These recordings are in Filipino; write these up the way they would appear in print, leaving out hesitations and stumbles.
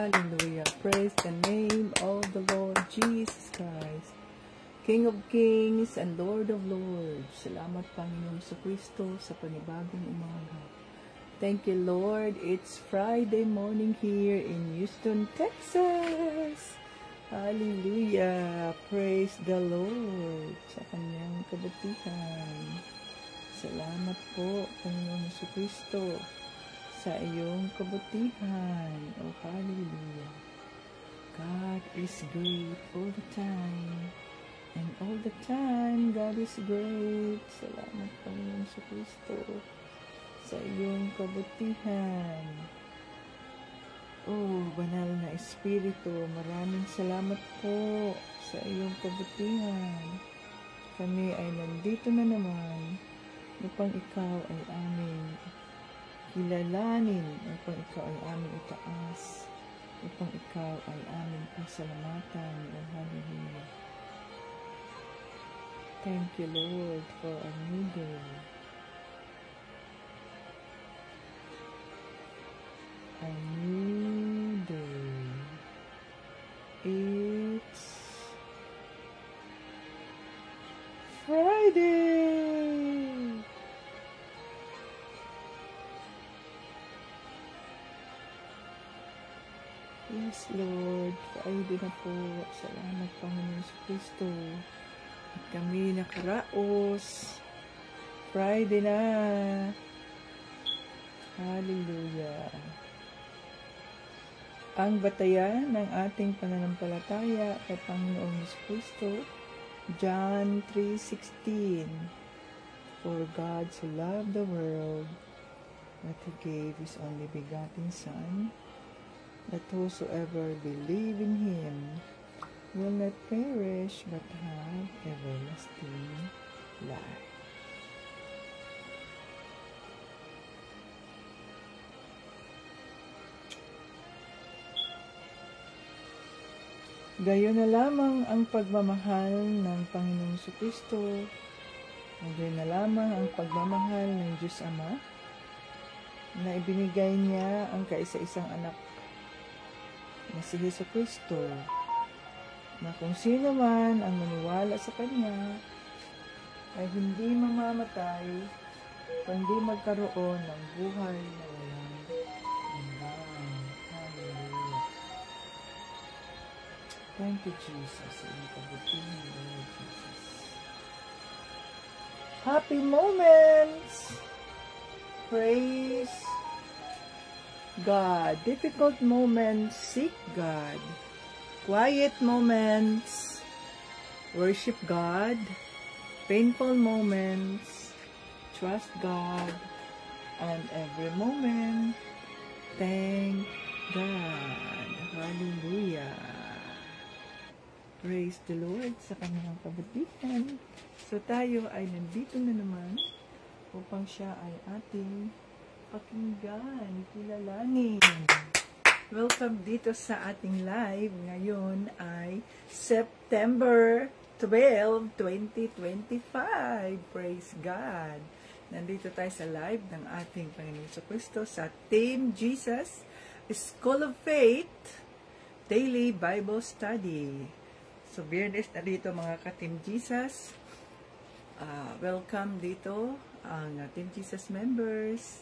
Hallelujah. Praise the name of the Lord Jesus Christ, King of Kings and Lord of Lords. Salamat Panginoon sa Kristo sa panibagong umaga. Thank you, Lord. It's Friday morning here in Houston, Texas. Hallelujah. Praise the Lord sa kanyang kabutihan. Salamat po, Panginoon sa Kristo, sa iyong kabutihan. Oh, hallelujah. God is great all the time. And all the time, God is great. Salamat, Panginoon sa Kristo, sa iyong kabutihan. Oh, banal na Espiritu, maraming salamat po sa iyong kabutihan. Kami ay nandito na naman upang ikaw ay aming kilalanin, upang ikaw ay aming itaas, upang ikaw ay aming pasalamatan. Oh, hallelujah. Thank you, Lord, for a new day. A new day. It's Friday. Yes, Lord. Friday na po. Salamat, Panginoon sa Kristo. At kami nakaraos. Friday na. Hallelujah. Ang batayan ng ating pananampalataya kay Panginoon sa Kristo, John 3:16. For God so loved the world that He gave His only begotten Son, that whosoever believe in Him will not perish but have everlasting life. Gayon na lamang ang pagmamahal ng Panginoong Kristo, gayon na lamang ang pagmamahal ng Diyos Ama, na ibinigay niya ang kaisa-isang anak na si Jesucristo, na kung sino man ang maniwala sa Kanya ay hindi mamamatay, kundi magkaroon ng buhay na walang hanggan. Hallelujah. Thank you, Jesus. Lord Jesus. Happy moments! Praise God. Difficult moments, seek God. Quiet moments, worship God. Painful moments, trust God. And every moment, thank God. Hallelujah. Praise the Lord sa kanyang kabutihan. So tayo ay nandito na naman upang siya ay ating pakinggan, kilalanin. Welcome dito sa ating live. Ngayon ay September 12, 2025. Praise God. Nandito tayo sa live ng ating Panginoon Kristo sa Team Jesus School of Faith Daily Bible Study. So, Biyernes na dito mga ka-Team Jesus. Welcome dito ang Team Jesus members,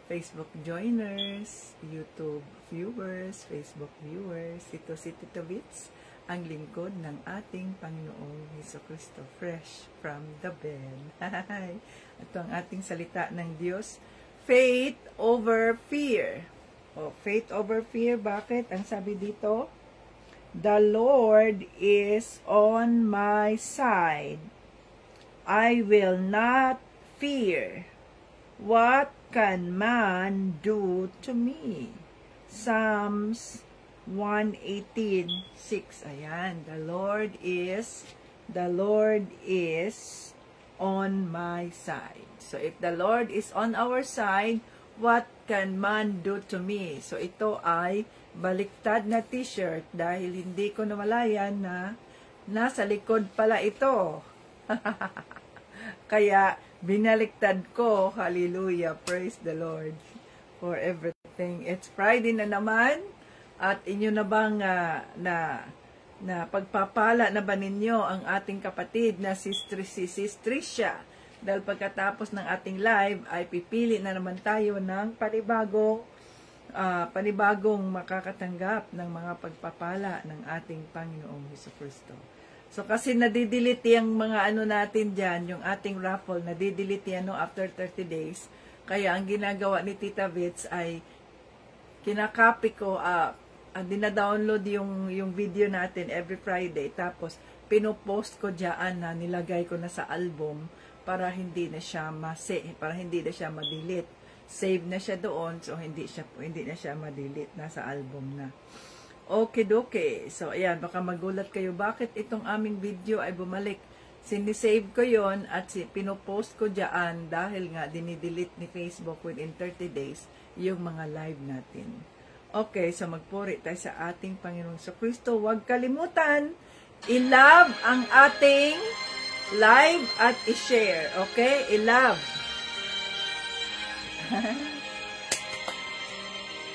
Facebook joiners, YouTube viewers, Facebook viewers. Ito si Tito Bits, ang lingkod ng ating Panginoong Jesucristo, fresh from the bed. Ito ang ating salita ng Diyos. Faith over fear. Faith over fear. Bakit? Ang sabi dito, the Lord is on my side. I will not fear. What can man do to me? Psalms 118:6. Ayan, the Lord is on my side. So if the Lord is on our side, what can man do to me? So ito ay baliktad na t-shirt dahil hindi ko namalayan na nasa likod pala ito. Kaya binaliktad ko. Hallelujah. Praise the Lord for everything. It's Friday na naman. At inyo na bang na pagpapala na ba ninyo ang ating kapatid na si Tricia? Dahil pagkatapos ng ating live ay pipili na naman tayo ng panibagong makakatanggap ng mga pagpapala ng ating Panginoong Jesucristo. So kasi nadidelete yung mga natin dyan, yung ating raffle, nadidelete yan after 30 days. Kaya ang ginagawa ni Tita Vits ay kinakopy ko, dina-download yung video natin every Friday. Tapos pinopost ko dyan na nilagay ko na sa album para hindi na siya ma-delete. Save na siya doon, so hindi na siya ma-delete, nasa album na. Okay. So, ayan, baka magulat kayo, bakit itong aming video ay bumalik. Sinisave ko yon at pinopost ko dyan dahil nga dinidelete ni Facebook within 30 days yung mga live natin. Okay, so magpuri tayo sa ating Panginoong Jesucristo. Huwag kalimutan, i-love ang ating live at i-share. Okay? I-love.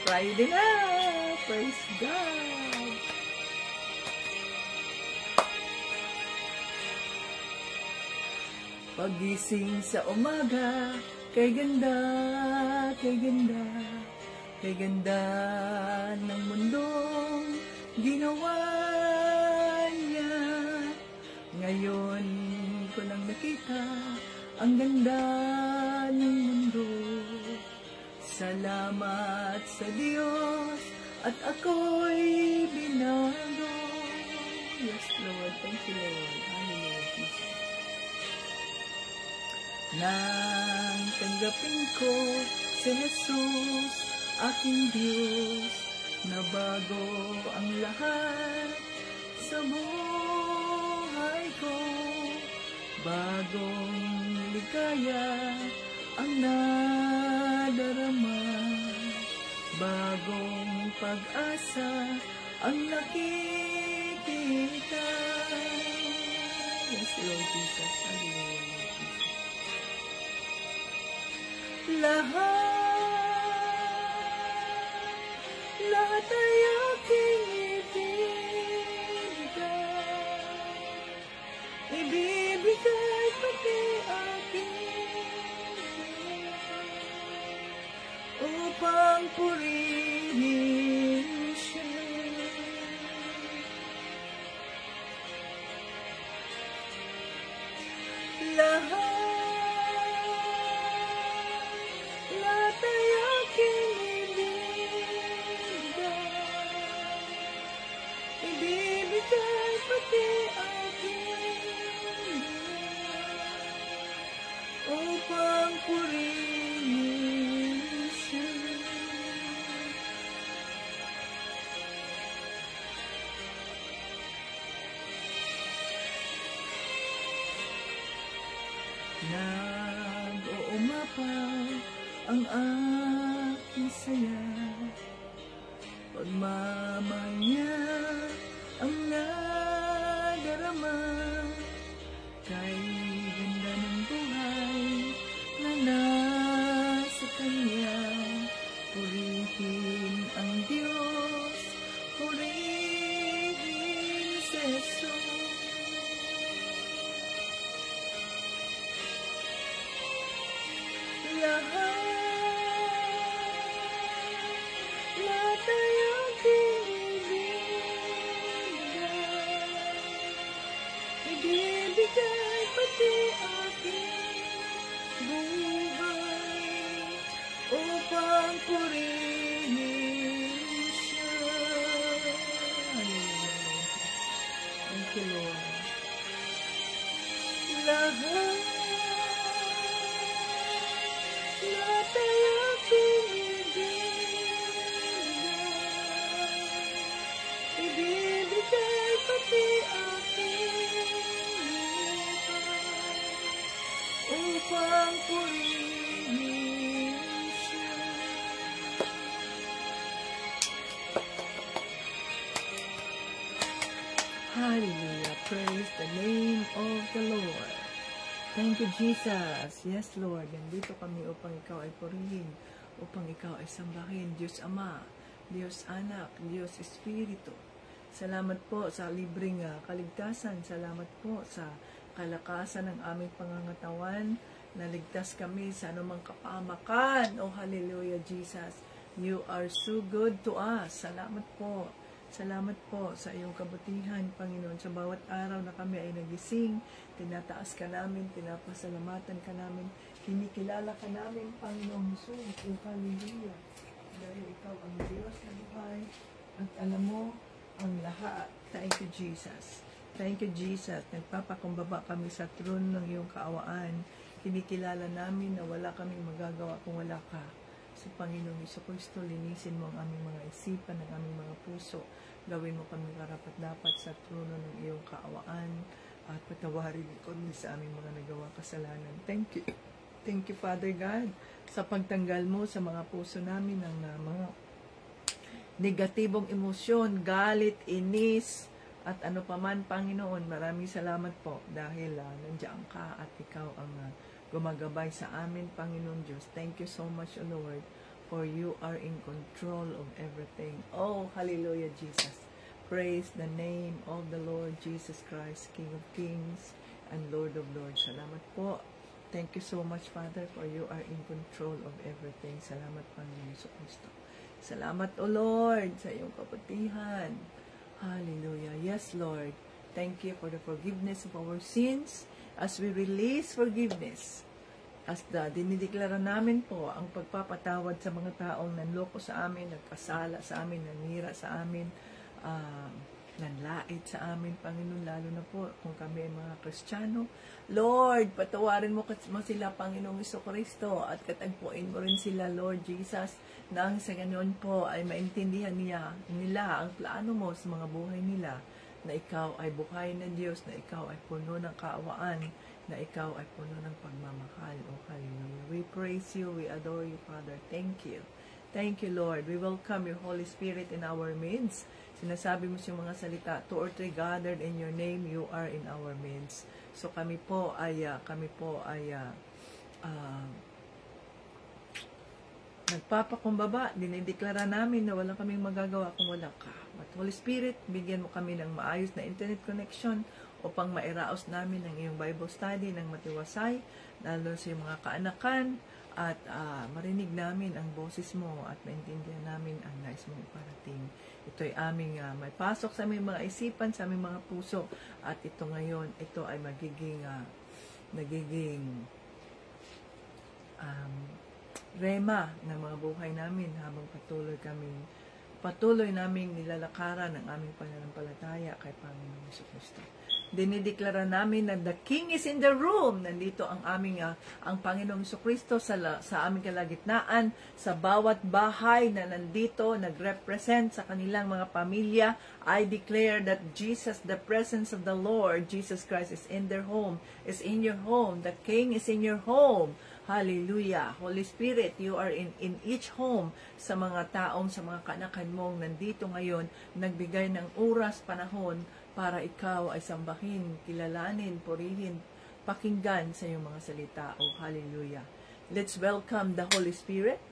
Friday na! Praise God! Pagising sa umaga, kay ganda ng mundong ginawa niya. Ngayon ko lang nakita ang ganda ng mundo. Salamat sa Diyos at ako'y binago. Yes, Lord. Thank you, Lord. Hallelujah, Jesus. Nang tanggapin ko si Jesus, aking Diyos, na bago ang lahat sa buhay ko. Bagong ligaya ang nadarama, bagong pag-asa ang nakikita. Yes, Lord Jesus. Hallelujah, Jesus. Lahat ay aking ibibigay pati aking upang purihin siya. Lahat ay aking ibibigay pati aking upang purihin siya. Nag-uumapaw ang aking saya, pagmamahal niya ang nadarama. Kay ganda ng buhay na nasa kanya, purihin ang Diyos, purihin si Jesus. Lahat ay aking ibibigay pati aking buhay upang purihin siya. Thank you, Lord. Lahat ay aking ibibigay pati aking upang purihin siya. Hallelujah. Praise the name of the Lord. Thank you, Jesus. Yes, Lord. Nandito kami upang ikaw ay purihin, upang ikaw ay sambahin, Diyos Ama. Diyos Anak, Diyos Espiritu. Salamat po sa libreng kaligtasan. Salamat po sa kalakasan ng aming pangangatawan. Naligtas kami sa anumang kapahamakan. Oh, hallelujah, Jesus. You are so good to us. Salamat po. Salamat po sa iyong kabutihan, Panginoon. Sa bawat araw na kami ay nagising, tinataas ka namin, pinapasalamatan ka namin, kinikilala ka namin, Panginoon Jesus. Oh, hallelujah. Dahil ikaw ang Diyos na buhay at alam mo ang lahat. Thank you, Jesus. Thank you, Jesus. Nagpapakumbaba kami sa throne ng iyong kaawaan. Kinikilala namin na wala kaming magagawa kung wala ka. Sa Panginoong Jesucristo, linisin mo ang aming mga isipan, ang aming mga puso. Gawin mo kami karapat-dapat sa trono ng iyong kaawaan at patawarin mo kami sa aming mga nagawang kasalanan. Thank you. Thank you, Father God, sa pagtanggal mo sa mga puso namin ng mga negatibong emosyon, galit, inis, at ano paman, Panginoon. Maraming salamat po dahil nandiyan ka at ikaw ang gumagabay sa amin, Panginoon Diyos. Thank you so much, O Lord, for you are in control of everything. Oh, hallelujah, Jesus. Praise the name of the Lord Jesus Christ, King of Kings and Lord of Lords. Salamat po. Thank you so much, Father, for you are in control of everything. Salamat, Panginoon Jesucristo. Salamat, O Lord, sa iyong kaputihan. Hallelujah. Yes, Lord. Thank you for the forgiveness of our sins. As we release forgiveness, as dinideklara namin po ang pagpapatawad sa mga taong nanloko sa amin, nagkasala sa amin, nanira sa amin, nanlait sa amin, Panginoon, lalo na po kung kami ay mga Kristiyano. Lord, patawarin mo sila, Panginoong Jesucristo, at katagpuin mo rin sila, Lord Jesus, nang sa ganoon po ay maintindihan nila ang plano mo sa mga buhay nila, na ikaw ay buhay na Diyos, na ikaw ay puno ng kaawaan, na ikaw ay puno ng pagmamahal. Oh, hallelujah. We praise you, we adore you, Father. Thank you. Thank you, Lord. We welcome your Holy Spirit in our midst. Sinasabi mo sa mga salita, 2 or 3 gathered in your name, you are in our midst. So kami po ay nagpapakumbaba, dinideklara namin na wala kaming magagawa kung wala ka. But Holy Spirit, bigyan mo kami ng maayos na internet connection upang mairaos namin ang iyong Bible study ng matiwasay, lalo sa iyong mga kaanakan, at marinig namin ang boses mo at maintindihan namin ang nais mong iparating. Ito ay aming may pasok sa aming mga isipan, sa aming mga puso, at ito ngayon, ito ay magiging rema ng mga buhay namin habang patuloy naming nilalakaran ang aming pananampalataya kay Panginoon Jesucristo. Dinideklara namin na the King is in the room. Nandito ang ang Panginoong Jesucristo sa aming kalagitnaan, sa bawat bahay na nandito, nagrepresent sa kanilang mga pamilya. I declare that Jesus, the presence of the Lord, Jesus Christ is in their home, is in your home. The King is in your home. Hallelujah. Holy Spirit, you are in each home, sa mga taong, sa mga kaanakan mong nandito ngayon, nagbigay ng oras, panahon, para ikaw ay sambahin, kilalanin, purihin, pakinggan sa iyong mga salita. Oh, hallelujah. Let's welcome the Holy Spirit.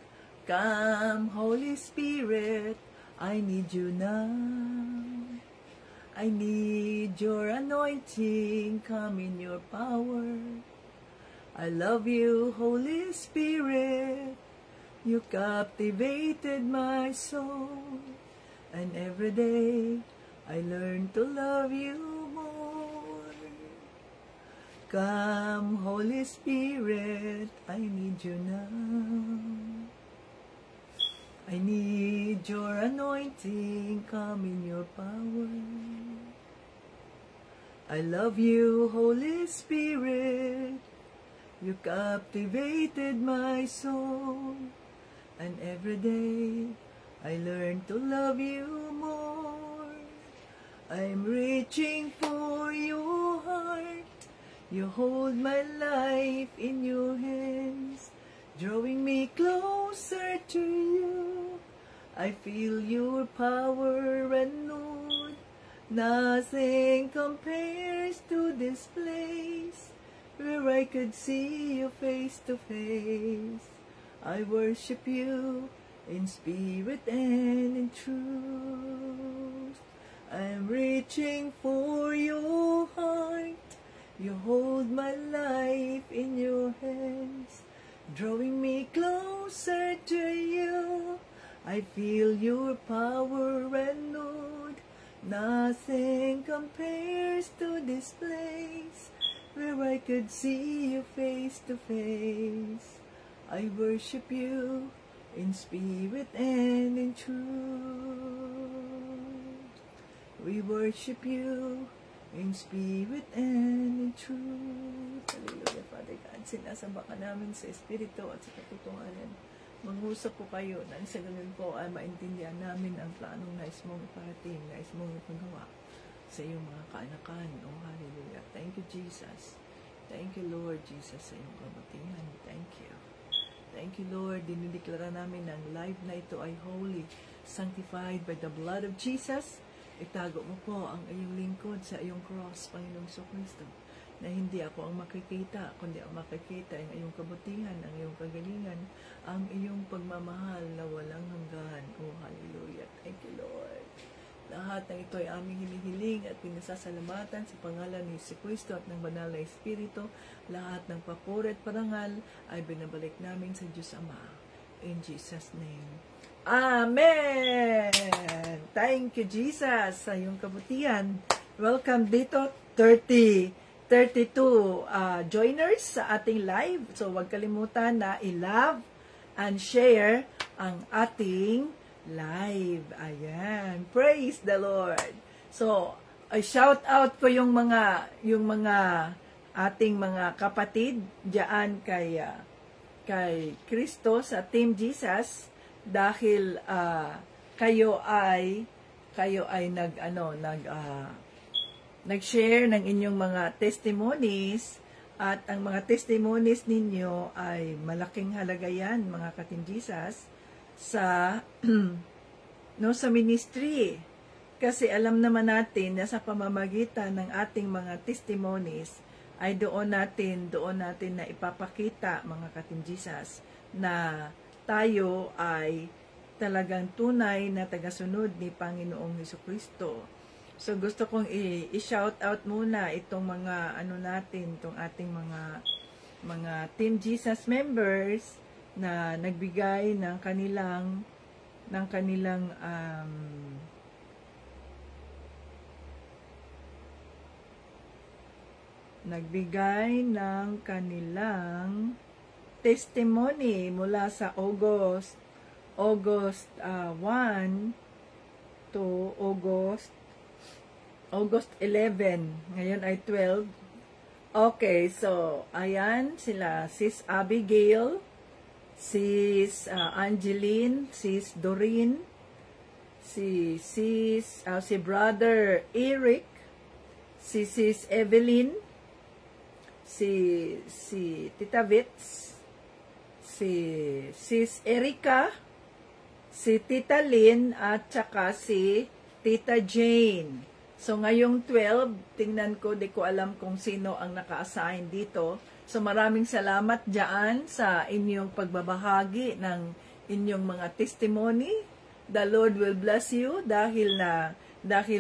Come, Holy Spirit, I need you now. I need your anointing, come in your power. I love you, Holy Spirit. You captivated my soul. And every day, I learn to love you more. Come, Holy Spirit, I need you now. I need your anointing, come in your power. I love you, Holy Spirit. You captivated my soul, and every day I learn to love you more. I'm reaching for your heart. You hold my life in your hands, drawing me closer to you. I feel your power renewed. Nothing compares to this place, where I could see you face to face. I worship you in spirit and in truth. I'm reaching for your heart. You hold my life in your hands, drawing me closer to you. I feel your power and Lord, nothing compares to this place where I could see you face to face. I worship you in spirit and in truth. We worship you in spirit and in truth. Hallelujah, Father God. Sinasamba ka namin sa espiritu at sa katotohanan. Mangusap po kayo na sa ganun po ay maintindihan namin ang planong nais mong iparating, nais mong ipagawa sa iyong mga kaanakan. Oh, hallelujah. Thank you, Jesus. Thank you, Lord Jesus, sa iyong kabutihan. Thank you. Thank you, Lord. Dinideklara namin ang life na ito ay holy, sanctified by the blood of Jesus. Itago mo po ang iyong lingkod sa iyong cross, Panginoong Kristo, na hindi ako ang makikita, kundi ang makikita ang iyong kabutihan, ang iyong kagalingan, ang iyong pagmamahal na walang hanggan. Oh, hallelujah. Thank you, Lord. Lahat ng ito ay aming hinihiling at pinasasalamatan sa pangalan ni Jesucristo at ng Banal na Espiritu. Lahat ng papuri at parangal ay binabalik namin sa Diyos Ama. In Jesus' name. Amen! Thank you, Jesus, sa iyong kabutihan. Welcome dito, 32 joiners sa ating live. So, huwag kalimutan na i-love and share ang ating live. Ayan. Praise the Lord. So, shout out ko yung mga ating mga kapatid diyan kay Kristo sa Team Jesus, dahil kayo ay nag-share ng inyong mga testimonies, at ang mga testimonies ninyo ay malaking halaga yan, mga ka-Team Jesus, sa sa ministry. Kasi alam naman natin na sa pamamagitan ng ating mga testimonies ay doon natin na ipapakita, mga ka-Team Jesus, na tayo ay talagang tunay na tagasunod ni Panginoong Jesucristo. So gusto kong i-shout out muna itong mga itong ating mga Team Jesus members na nagbigay ng kanilang testimony mula sa August 1 to August 11. Ngayon ay 12. Okay, so ayan sila, Sis Abigail, Sis Angeline, Sis Doreen, si Brother Eric, si Sis Evelyn, si Tita Vitz, si Sis Erika, si Tita Lynn, at saka si Tita Jane. So ngayong 12, tingnan ko, di ko alam kung sino ang naka-assign dito. So maraming salamat dyan sa inyong pagbabahagi ng inyong mga testimony. The Lord will bless you dahil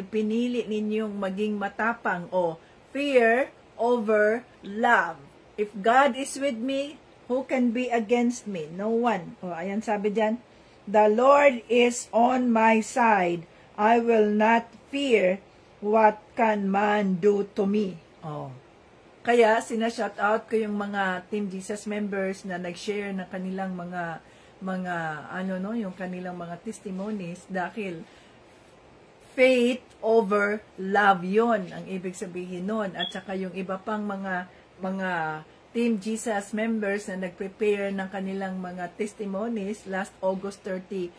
pinili ninyong maging matapang, o fear over love. If God is with me, who can be against me? No one. O ayan sabi dyan, the Lord is on my side. I will not fear what can man do to me. Oh. Kaya sina-shout out ko yung mga Team Jesus members na nag-share ng kanilang yung kanilang mga testimonies, dahil faith over love yon ang ibig sabihin nun. At saka yung iba pang mga Team Jesus members na nag-prepare ng kanilang mga testimonies last August 31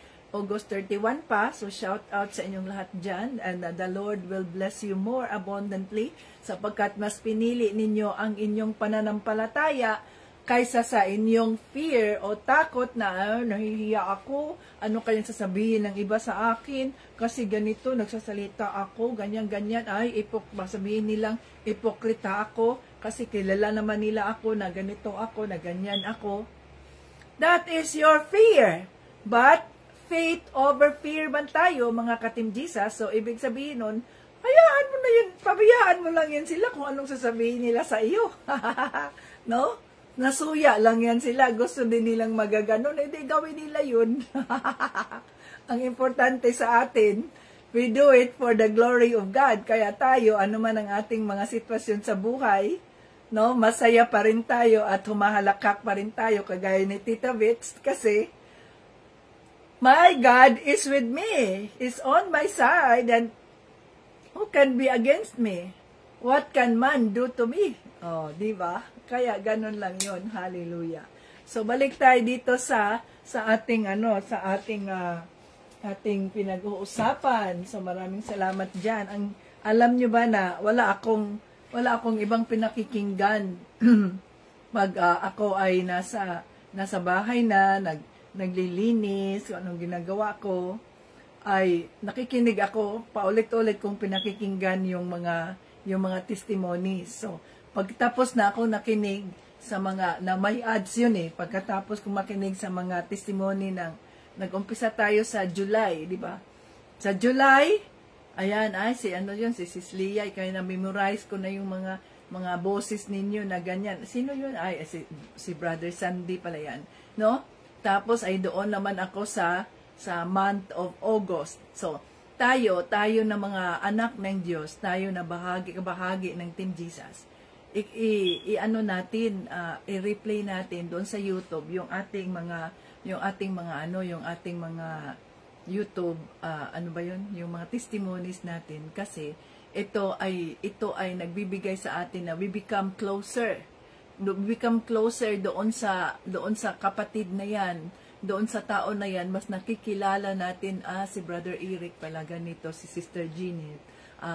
pa. So shout out sa inyong lahat dyan, and the Lord will bless you more abundantly, sapagkat mas pinili ninyo ang inyong pananampalataya kaysa sa inyong fear o takot na nahihiya ako, ano kayang sasabihin ng iba sa akin, kasi ganito, nagsasalita ako, ganyan-ganyan, sabihin nilang ipokrita ako, kasi kilala naman nila ako na ganito ako, na ganyan ako. That is your fear. But faith over fear man tayo, mga ka-Team Jesus. So, ibig sabihin nun, hayaan mo na yun, pabayaan mo lang yan sila kung anong sasabihin nila sa iyo. No? Nasuya lang yan sila. Gusto din nilang magaganon. Hindi, gawin nila yun. Ang importante sa atin, we do it for the glory of God. Kaya tayo, ano man ang ating mga sitwasyon sa buhay, no, masaya pa rin tayo at humahalakak pa rin tayo, kagaya ni Tita Vits, kasi my God is with me, is on my side, and who can be against me? What can man do to me? Oh, di ba? Kaya ganun lang yon. Hallelujah. So balik tayo dito sa ating ating pinag-uusapan. So maraming salamat diyan. Alam nyo ba na wala akong ibang pinakikinggan pag ako ay nasa bahay na naglilinis, kung anong ginagawa ko, ay nakikinig ako paulit-ulit kong pinakikinggan yung mga testimonies. So pagtapos na ako nakinig sa mga na may ads yun pagkatapos kong makinig sa mga testimony ng nag-umpisa tayo sa July, di ba? Sa July, ayan, si Lia, kaya na-memorize ko na yung mga boses ninyo na ganyan. Sino yun? Si Brother Sandy pala yan, no? Tapos ay doon naman ako sa month of August. So, tayo na mga anak ng Diyos, tayo na bahagi ng Team Jesus. I-replay natin doon sa YouTube yung ating mga YouTube, yung mga testimonies natin, kasi ito ay nagbibigay sa atin na we become closer doon sa kapatid na yan, doon sa tao na yan, mas nakikilala natin, si Brother Eric pala ganito, si Sister Jeanette,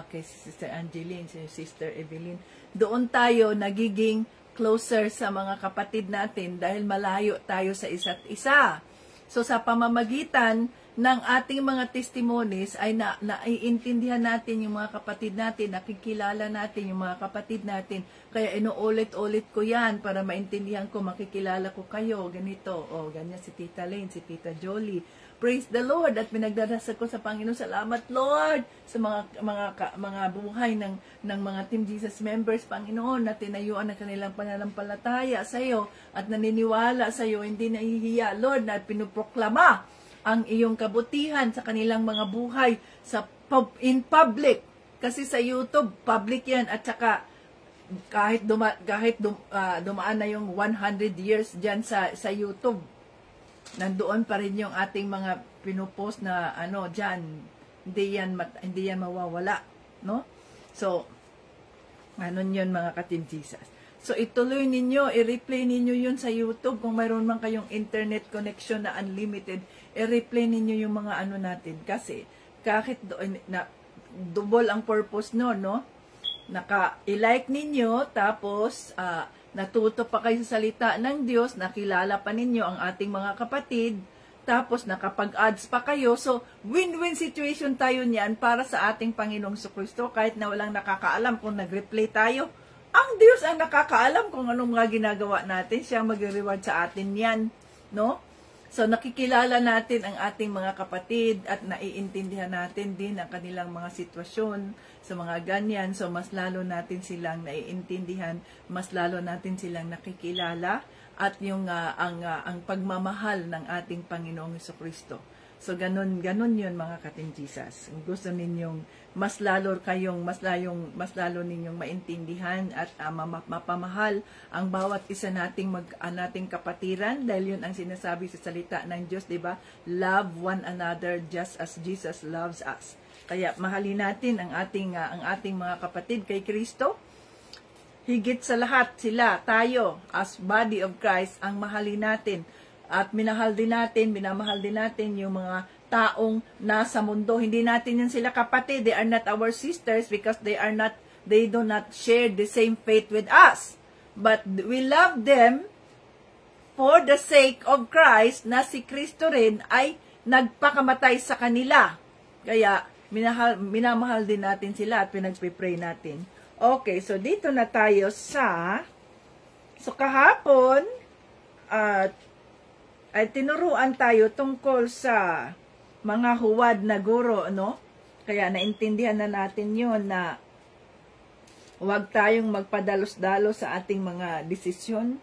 kay si Sister Angeline, si Sister Evelyn. Doon tayo nagiging closer sa mga kapatid natin dahil malayo tayo sa isa't isa. So sa pamamagitan ng ating mga testimonies ay naiintindihan natin yung mga kapatid natin, nakikilala natin yung mga kapatid natin. Kaya inuulit-ulit ko yan para maintindihan ko, makikilala ko kayo, ganito, ganyan si Tita Lane, si Tita Jolie. Praise the Lord, at pinagdarasal ko sa Panginoon. Salamat Lord sa mga buhay ng mga Team Jesus members, Panginoon, na tinayuan ng kanilang pananampalataya sa iyo at naniniwala sa iyo, hindi nahihiya, Lord, na pinuproklama ang iyong kabutihan sa kanilang mga buhay in public. Kasi sa YouTube, public yan, at saka kahit dumaan na yung 100 years dyan sa YouTube, nandoon pa rin yung ating mga pinupost na dyan, hindi yan mawawala, no? So, yun mga ka-Team Jesus. So, ituloy ninyo, i-replay ninyo yun sa YouTube. Kung mayroon man kayong internet connection na unlimited, i-replay ninyo yung mga natin. Kasi, kahit double ang purpose no? I-like ninyo, tapos, natuto pa kayo sa salita ng Diyos, nakilala pa ninyo ang ating mga kapatid, tapos nakapag-ads pa kayo. So, win-win situation tayo niyan para sa ating Panginoong Jesucristo, kahit na walang nakakaalam kung nag-replay tayo. Ang Diyos ang nakakaalam kung anong mga ginagawa natin. Siya mag-reward sa atin yan, no? So, nakikilala natin ang ating mga kapatid at naiintindihan natin din ang kanilang mga sitwasyon sa mga ganyan. So, mas lalo natin silang naiintindihan, mas lalo natin silang nakikilala, at yung ang pagmamahal ng ating Panginoong Jesucristo. So, ganun yun mga ka-Team Jesus. Kung gusto ninyong mas lalo ninyong maintindihan at mapamahal ang bawat isa nating kapatiran, dahil yun ang sinasabi sa salita ng Diyos, di ba? Love one another just as Jesus loves us. Kaya mahalin natin ang ating mga kapatid kay Kristo. Higit sa lahat tayo as body of Christ ang mahalin natin. At minamahal din natin yung mga taong nasa mundo. Hindi natin yan sila kapatid. They are not our sisters because they do not share the same faith with us. But we love them for the sake of Christ, na si Kristo rin ay nagpakamatay sa kanila. Kaya minamahal din natin sila at pinagpipray natin. Okay, so dito na tayo kahapon, ay tinuruan tayo tungkol sa mga huwad na guro, no? Kaya naintindihan na natin yun na huwag tayong magpadalos-dalos sa ating mga desisyon.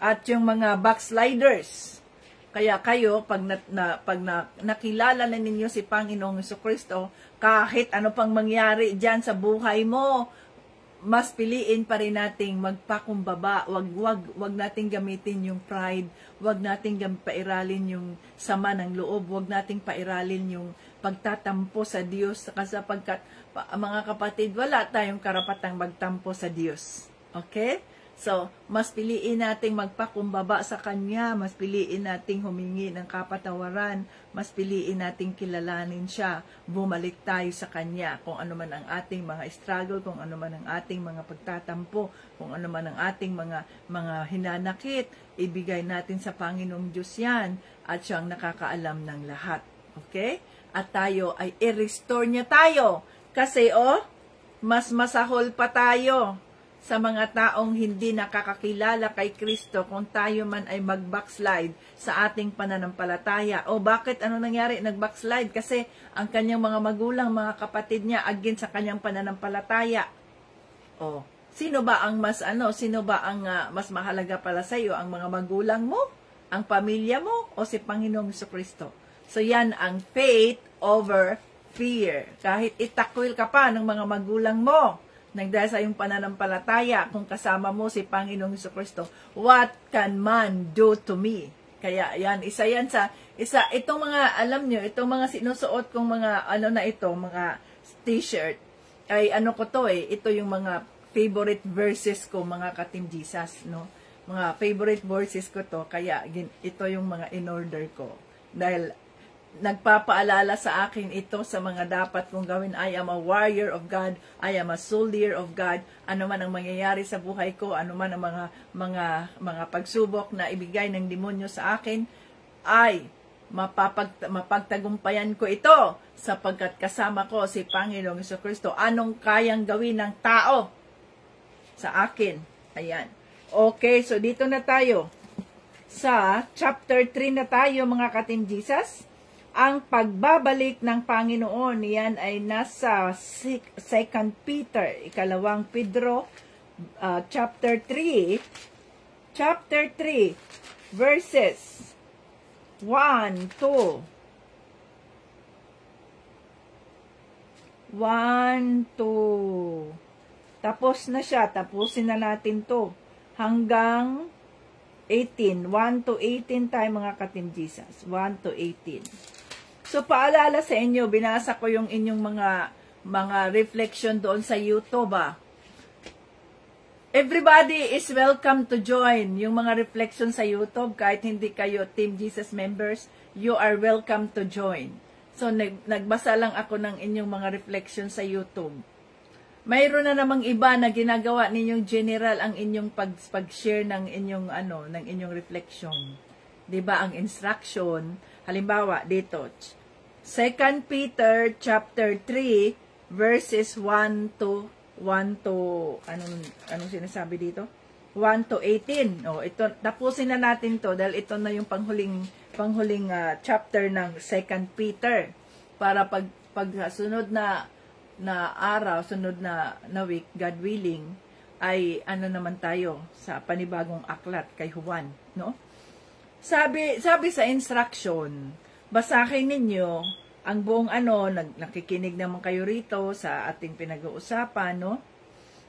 At yung mga backsliders, kaya kayo, pag nakilala na ninyo si Panginoong Jesucristo, kahit ano pang mangyari dyan sa buhay mo, mas piliin pa rin nating magpakumbaba. Wag nating gamitin yung pride, wag nating pairalin yung sama ng loob, wag nating pairalin yung pagtatampo sa Diyos, sapagkat mga kapatid, wala tayong karapatang magtampo sa Diyos. Okay? So, mas piliin nating magpakumbaba sa Kanya, mas piliin nating humingi ng kapatawaran, mas piliin nating kilalanin siya, bumalik tayo sa Kanya, kung ano man ang ating mga struggle, kung ano man ang ating mga pagtatampo, kung ano man ang ating mga hinanakit, ibigay natin sa Panginoong Diyos yan, at siyang nakakaalam ng lahat. Okay? At tayo ay i-restore niya tayo, kasi mas masahol pa tayo sa mga taong hindi nakakakilala kay Kristo kung tayo man ay mag-backslide sa ating pananampalataya. O bakit ano nangyari? Nag-backslide kasi ang kanyang mga magulang, mga kapatid niya, against sa kanyang pananampalataya. O, sino ba ang mas mas mahalaga pala sa iyo? Ang mga magulang mo, ang pamilya mo, o si Panginoong Jesucristo? So yan ang faith over fear. Kahit itakwil ka pa ng mga magulang mo, nagdahil sa iyong pananampalataya, kung kasama mo si Panginoong Jesucristo, what can man do to me? Kaya yan, isa itong mga, alam nyo, itong mga sinusuot kong mga, mga t-shirt, ay ito yung mga favorite verses ko, mga ka-Team Jesus, no? Mga favorite verses ko to, kaya ito yung mga in-order ko. Dahil, nagpapaalala sa akin ito sa mga dapat kong gawin. I am a warrior of God. I am a soldier of God. Ano man ang mangyayari sa buhay ko, ano man ang mga pagsubok na ibigay ng demonyo sa akin, ay mapagtagumpayan ko ito sapagkat kasama ko si Panginoong Jesucristo. Anong kayang gawin ng tao sa akin? Ayan. Okay, so dito na tayo. Sa chapter 3 na tayo, mga ka-Team Jesus. Ang pagbabalik ng Panginoon, yan ay nasa 2 Peter, ikalawang Pedro, chapter 3, verses 1, 2. 1, 2. Tapos na siya, tapusin na natin to. Hanggang 18, 1 to 18 tayo, mga ka-Team Jesus. 1 to 18. So, paalala sa inyo, binasa ko yung inyong mga reflection doon sa YouTube, Everybody is welcome to join yung mga reflection sa YouTube. Kahit hindi kayo Team Jesus members, you are welcome to join. So, nagbasa lang ako ng inyong mga reflection sa YouTube. Mayroon na namang iba na ginagawa ninyong general ang inyong pag-share ng inyong reflection. 'Di ba ang instruction? Halimbawa dito, 2 Peter chapter 3 verses 1 to anong sinasabi dito? 1 to 18. Ito tapusin na natin 'to dahil ito na yung panghuling chapter ng 2 Peter para pag sunod na araw, sunod na week, God willing, ay naman tayo sa panibagong aklat kay Juan, no? Sabi sa instruction, basahin ninyo ang buong nakikinig naman kayo rito sa ating pinag-uusapan, no?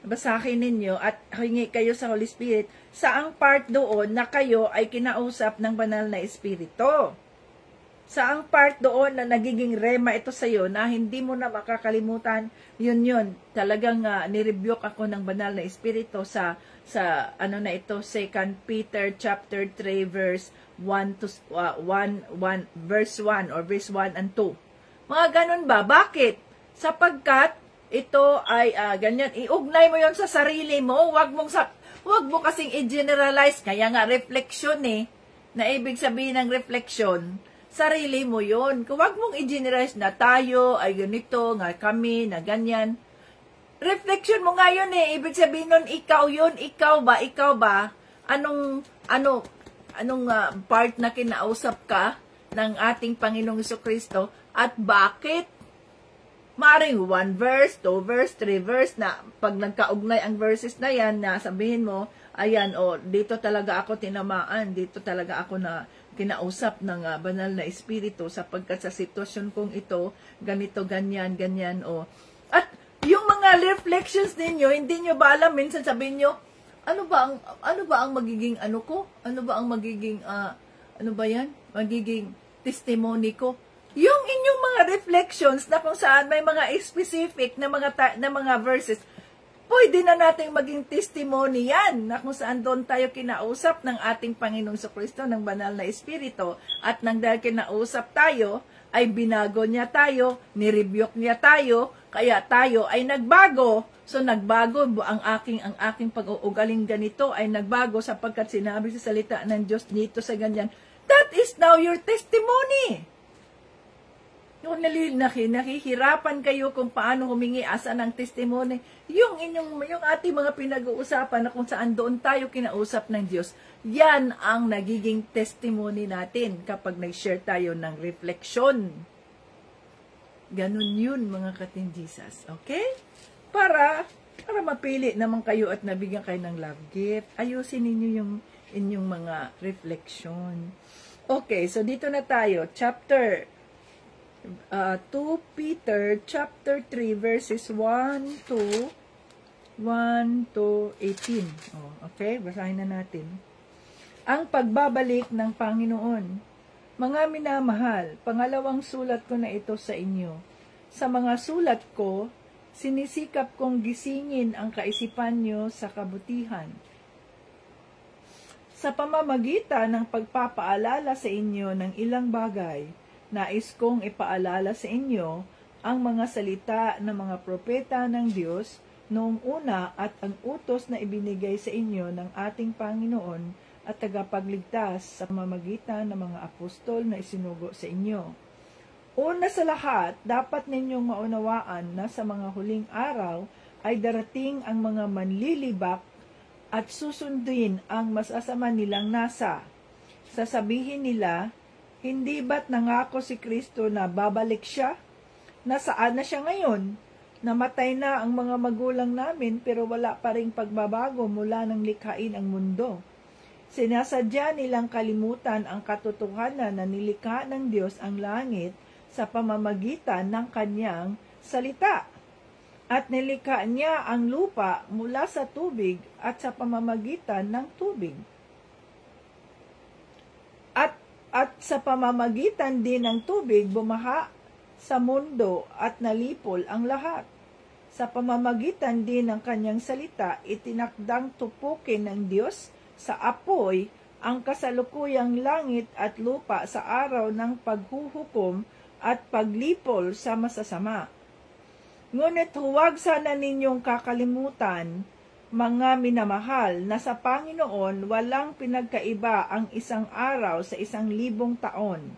Basahin ninyo at hingi kayo sa Holy Spirit saang part doon na kayo ay kinausap ng banal na Espiritu. Saang part doon na nagiging rema ito sa iyo na hindi mo na makakalimutan, yun. Talagang nirebuke ako ng banal na Espiritu sa ito, 2 Peter chapter 3 verse 1 verse 1 or verse 1 and 2. Mga ganun ba? Bakit? Sapagkat ito ay ganyan, iugnay mo yon sa sarili mo, wag mo kasing i-generalize, kaya nga reflection na ibig sabihin ng reflection, sarili mo yon. Kung wag mong i-generalize na tayo ay ganito, nga kami, na ganyan. Reflection mo nga yun ibig sabihin nun, ikaw yun, ikaw ba, anong part na kinausap ka ng ating Panginoong Jesucristo at bakit maring 1 verse, 2 verse, 3 verse na pag nagkaugnay ang verses na yan na sabihin mo, ayan, dito talaga ako tinamaan, dito talaga ako na kinausap ng banal na espiritu sapagkat sa sitwasyon kong ito, ganito, ganyan, ganyan, At yung mga reflections ninyo, hindi nyo ba alam, minsan sabihin nyo, ano ba ang magiging ano ko? Ano ba ang magiging, magiging testimony ko? Yung inyong mga reflections na kung saan may mga specific na mga verses, pwede na nating maging testimony yan na kung saan doon tayo kinausap ng ating Panginoong Jesucristo ng banal na espiritu at nang dahil kinausap tayo, ay binago niya tayo, nirebuke niya tayo, kaya tayo ay nagbago. So nagbago ang aking pag-uugaling ganito ay nagbago sapagkat sinabi sa salita ng Diyos dito sa ganyan. That is now your testimony. Yung nakihirapan kayo kung paano humingi asa ng testimony, yung ating mga pinag-uusapan na kung saan doon tayo kinausap ng Diyos, yan ang nagiging testimony natin kapag nag-share tayo ng refleksyon. Ganun yun, mga ka-Team-Jesus. Okay? Para mapili naman kayo at nabigyan kayo ng love gift, ayusin ninyo yung inyong mga reflection. Okay, so dito na tayo. Chapter 2 Peter chapter 3 verses 1 to 18. Okay, basahin na natin. Ang pagbabalik ng Panginoon. Mga minamahal, pangalawang sulat ko na ito sa inyo. Sa mga sulat ko, sinisikap kong gisingin ang kaisipan nyo sa kabutihan. Sa pamamagitan ng pagpapaalala sa inyo ng ilang bagay, nais kong ipaalala sa inyo ang mga salita ng mga propeta ng Diyos noong una at ang utos na ibinigay sa inyo ng ating Panginoon at tagapagligtas sa pamamagitan ng mga apostol na isinugo sa inyo. Una sa lahat, dapat ninyong maunawaan na sa mga huling araw ay darating ang mga manlilibak at susundin ang masasama nilang nasa. Sasabihin nila, hindi ba't nangako si Kristo na babalik siya? Nasaan na siya ngayon? Namatay na ang mga magulang namin pero wala pa ring pagbabago mula nang likhain ang mundo. Sinasadya nilang kalimutan ang katotohanan na nilikha ng Diyos ang langit sa pamamagitan ng kanyang salita. At nilikha niya ang lupa mula sa tubig at sa pamamagitan ng tubig. At sa pamamagitan din ng tubig, bumaha sa mundo at nalipol ang lahat. Sa pamamagitan din ng kanyang salita, itinakdang tupukin ng Diyos sa apoy ang kasalukuyang langit at lupa sa araw ng paghuhukom at paglipol sa masasama. Ngunit huwag sana ninyong kakalimutan, mga minamahal, na sa Panginoon walang pinagkaiba ang isang araw sa 1,000 taon.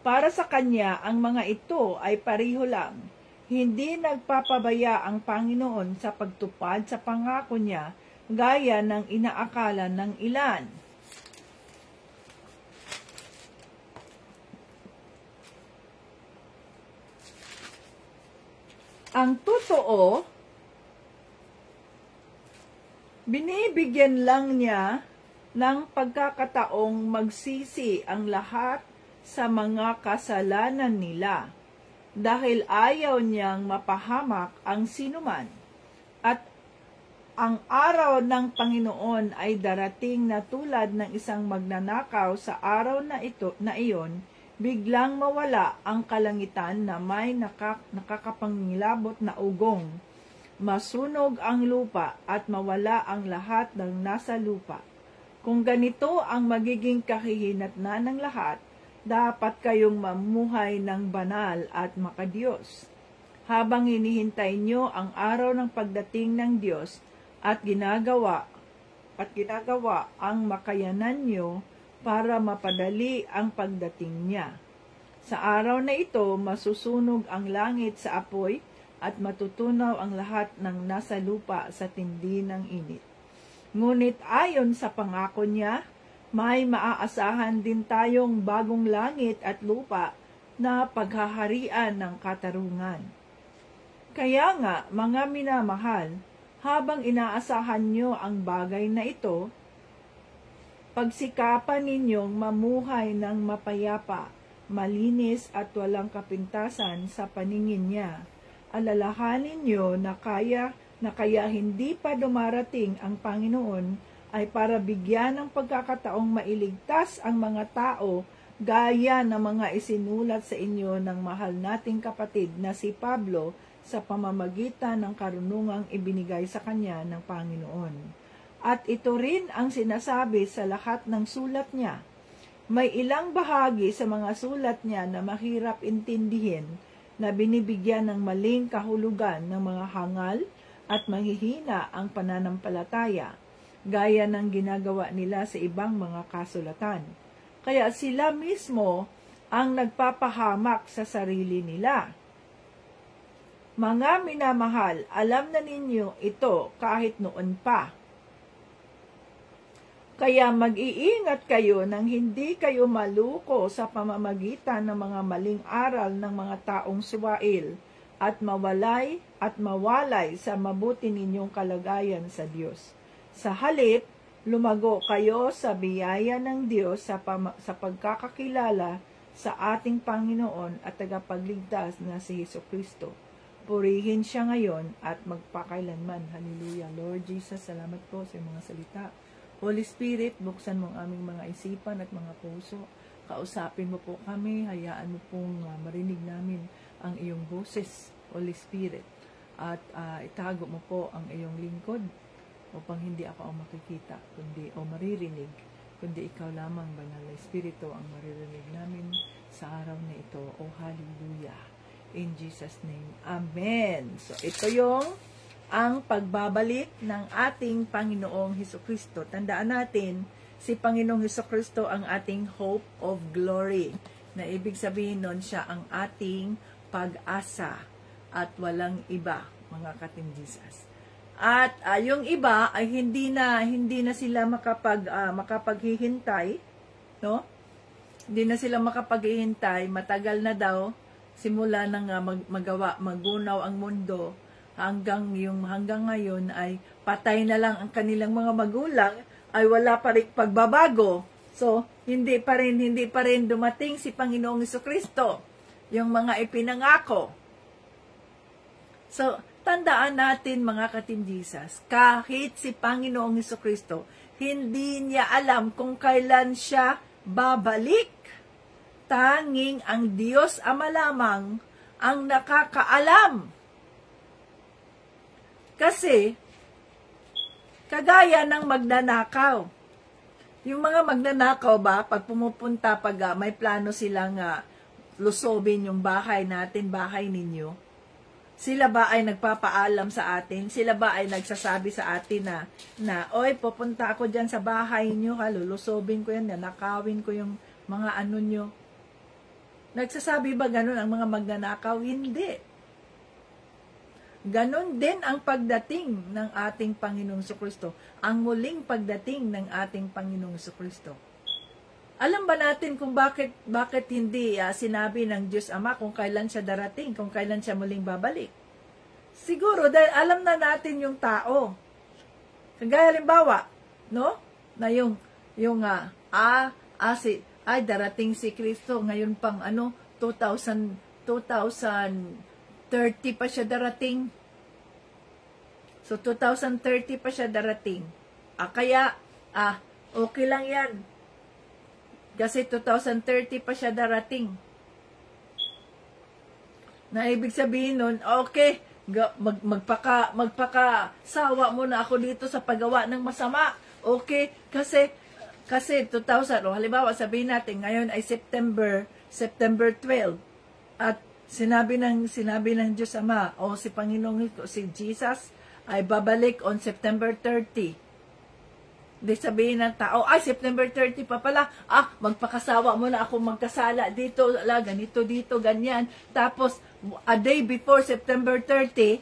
Para sa Kanya, ang mga ito ay pareho lang. Hindi nagpapabaya ang Panginoon sa pagtupad sa pangako niya, gaya ng inaakala ng ilan. Ang totoo, binibigyan lang niya ng pagkakataong magsisi ang lahat sa mga kasalanan nila dahil ayaw niyang mapahamak ang sinuman. At ang araw ng Panginoon ay darating na tulad ng isang magnanakaw sa araw na iyon, biglang mawala ang kalangitan na may nakakapangilabot na ugong. Masunog ang lupa at mawala ang lahat ng nasa lupa. Kung ganito ang magiging kahihinatnan ng lahat, dapat kayong mamuhay ng banal at makadiyos. Habang hinihintay nyo ang araw ng pagdating ng Diyos at ginagawa ang makayanan nyo para mapadali ang pagdating niya. Sa araw na ito, masusunog ang langit sa apoy at matutunaw ang lahat ng nasa lupa sa tindi ng init. Ngunit ayon sa pangako niya, may maaasahan din tayong bagong langit at lupa na paghaharian ng katarungan. Kaya nga, mga minamahal, habang inaasahan nyo ang bagay na ito, pagsikapan ninyong mamuhay ng mapayapa, malinis at walang kapintasan sa paningin niya. Alalahanin nyo na kaya hindi pa dumarating ang Panginoon ay para bigyan ng pagkakataong mailigtas ang mga tao gaya ng mga isinulat sa inyo ng mahal nating kapatid na si Pablo sa pamamagitan ng karunungang ibinigay sa kanya ng Panginoon. At ito rin ang sinasabi sa lahat ng sulat niya. May ilang bahagi sa mga sulat niya na mahirap intindihin, na binibigyan ng maling kahulugan ng mga hangal at mahihina ang pananampalataya, gaya ng ginagawa nila sa ibang mga kasulatan. Kaya sila mismo ang nagpapahamak sa sarili nila. Mga minamahal, alam na ninyo ito kahit noon pa. Kaya mag-iingat kayo nang hindi kayo maluko sa pamamagitan ng mga maling aral ng mga taong suwail at mawalay sa mabuti ninyong kalagayan sa Diyos. Sa halip, lumago kayo sa biyaya ng Diyos sa pagkakakilala sa ating Panginoon at tagapagligtas na si Jesucristo. Purihin siya ngayon at magpakailanman. Hallelujah. Lord Jesus, salamat po sa mga salita. Holy Spirit, buksan mo ang aming mga isipan at mga puso. Kausapin mo po kami, hayaan mo pong marinig namin ang iyong boses, Holy Spirit. At itago mo po ang iyong lingkod upang hindi ako ang makikita o maririnig, kundi ikaw lamang, Banal na Espiritu, ang maririnig namin sa araw na ito. Oh, hallelujah. In Jesus' name, Amen. So, ito yung ang pagbabalik ng ating Panginoong Hesukristo. Tandaan natin, si Panginoong Hesukristo ang ating hope of glory. Na ibig sabihin nun, siya ang ating pag-asa at walang iba, mga ka-Team Jesus. At yung iba ay hindi na sila makapaghihintay, no? Hindi na sila makapaghihintay, matagal na daw simula nang magunaw ang mundo. Hanggang ngayon ay patay na lang ang kanilang mga magulang, ay wala pa rin pagbabago. So, hindi pa rin dumating si Panginoong Hesukristo, yung mga ipinangako. So, tandaan natin, mga ka-Team Jesus, kahit si Panginoong Hesukristo, hindi niya alam kung kailan siya babalik. Tanging ang Diyos Ama lamang ang nakakaalam. Kasi, kagaya ng magnanakaw. Yung mga magnanakaw ba, pag pumupunta, pag may plano silang lusobin yung bahay natin, bahay ninyo, sila ba ay nagpapaalam sa atin? Sila ba ay nagsasabi sa atin na oy, pupunta ako dyan sa bahay nyo, lulusobin ko yan, nanakawin ko yung mga ano nyo. Nagsasabi ba ganun ang mga magnanakaw? Hindi. Ganon din ang pagdating ng ating Panginoong Jesucristo, ang muling pagdating ng ating Panginoong Jesucristo. Alam ba natin kung bakit hindi sinabi ng Diyos Ama kung kailan siya darating, kung kailan siya muling babalik? Siguro dahil alam na natin yung tao. Kagaya halimbawa, no? Na darating si Kristo ngayon pang 2030 pa siya darating. So, 2030 pa siya darating. Okay lang yan. Kasi 2030 pa siya darating. Na ibig sabihin nun, okay, magpaka-sawa muna ako dito sa paggawa ng masama. Okay, kasi 2000, halimbawa sabihin natin, ngayon ay September 12. At Sinabi ng Diyos Ama o si Panginoong si Jesus ay babalik on September 30. Di sabihin ng tao, September 30 pa pala, magpakasawa muna ako magkasala dito, ganito dito, ganyan. Tapos, a day before September 30,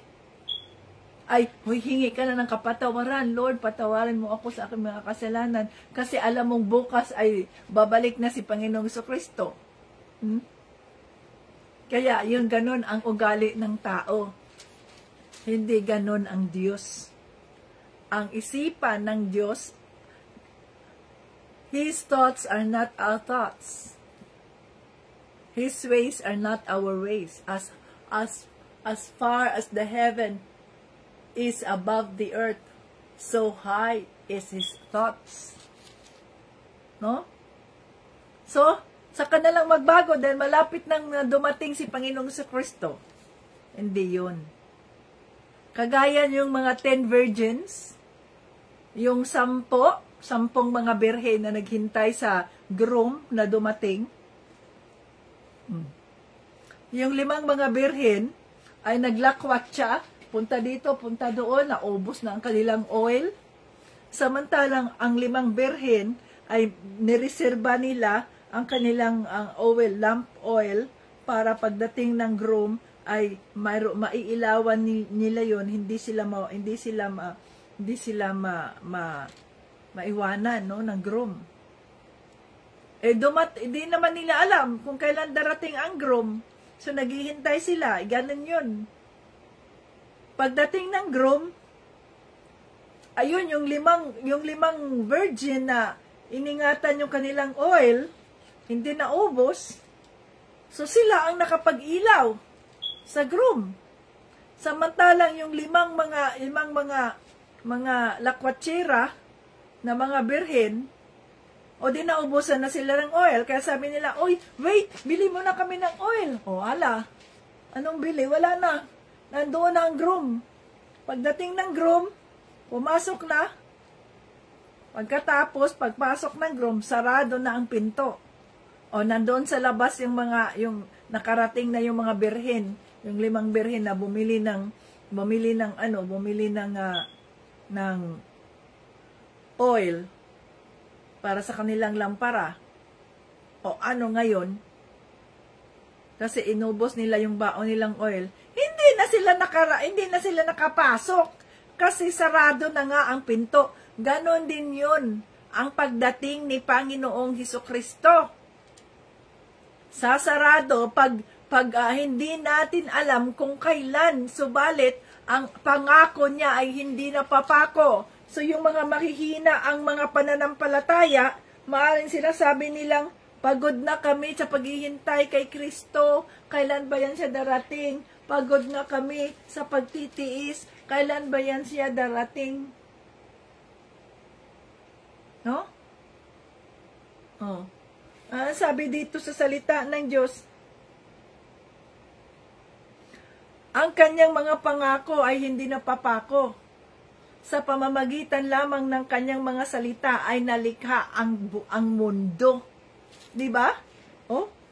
ay hingi ka na ng kapatawaran. Lord, patawarin mo ako sa aking mga kasalanan kasi alam mong bukas ay babalik na si Panginoong Jesucristo. Kaya yun ganon ang ugali ng tao. Hindi ganon ang Diyos. Ang isipan ng Diyos, His thoughts are not our thoughts. His ways are not our ways. As far as the heaven is above the earth, so high is His thoughts. No? So, saka na lang magbago dahil malapit nang dumating si Panginoong Jesucristo. Hindi yun. Kagaya yung mga 10 virgins, yung 10 mga birhen na naghintay sa groom na dumating. Yung 5 mga birhen ay naglakwat siya, punta dito, punta doon, naubos na ang kanilang oil. Samantalang ang 5 birhen ay nireserba nila ang kanilang oil, lamp oil, para pagdating ng groom ay maiilawan nila yon, hindi sila maiwanan, no, ng groom. Di naman nila alam kung kailan darating ang groom. So naghihintay sila, ganun yun. Pagdating ng groom, ayun yung limang virgin na iningatan yung kanilang oil, hindi naubos. So sila ang nakapag-ilaw sa groom. Samantalang yung limang mga lakwatsira na mga birhen, o di naubusan na sila ng oil. Kaya sabi nila, oy, wait, bili mo na kami ng oil. O ala, anong bili? Wala na. Nandoon na ang groom. Pagdating ng groom, pumasok na. Pagpasok ng groom, sarado na ang pinto. O nandoon sa labas yung nakarating na yung mga birhen, yung 5 birhen na bumili ng oil para sa kanilang lampara. O ano ngayon? Kasi inubos nila yung baon nilang oil. Hindi na sila nakapasok kasi sarado na nga ang pinto. Ganon din yun ang pagdating ni Panginoong Jesucristo. Sasarado pag hindi natin alam kung kailan, subalit ang pangako niya ay hindi napapako. So yung mga mahihina ang mga pananampalataya, maaaring sinasabi nilang, pagod na kami sa paghihintay kay Kristo, kailan ba yan siya darating? Pagod na kami sa pagtitiis, kailan ba yan siya darating? No? Sabi dito sa salita ng Diyos, ang kanyang mga pangako ay hindi napapako. Sa pamamagitan lamang ng kanyang mga salita ay nalikha ang mundo. Di ba?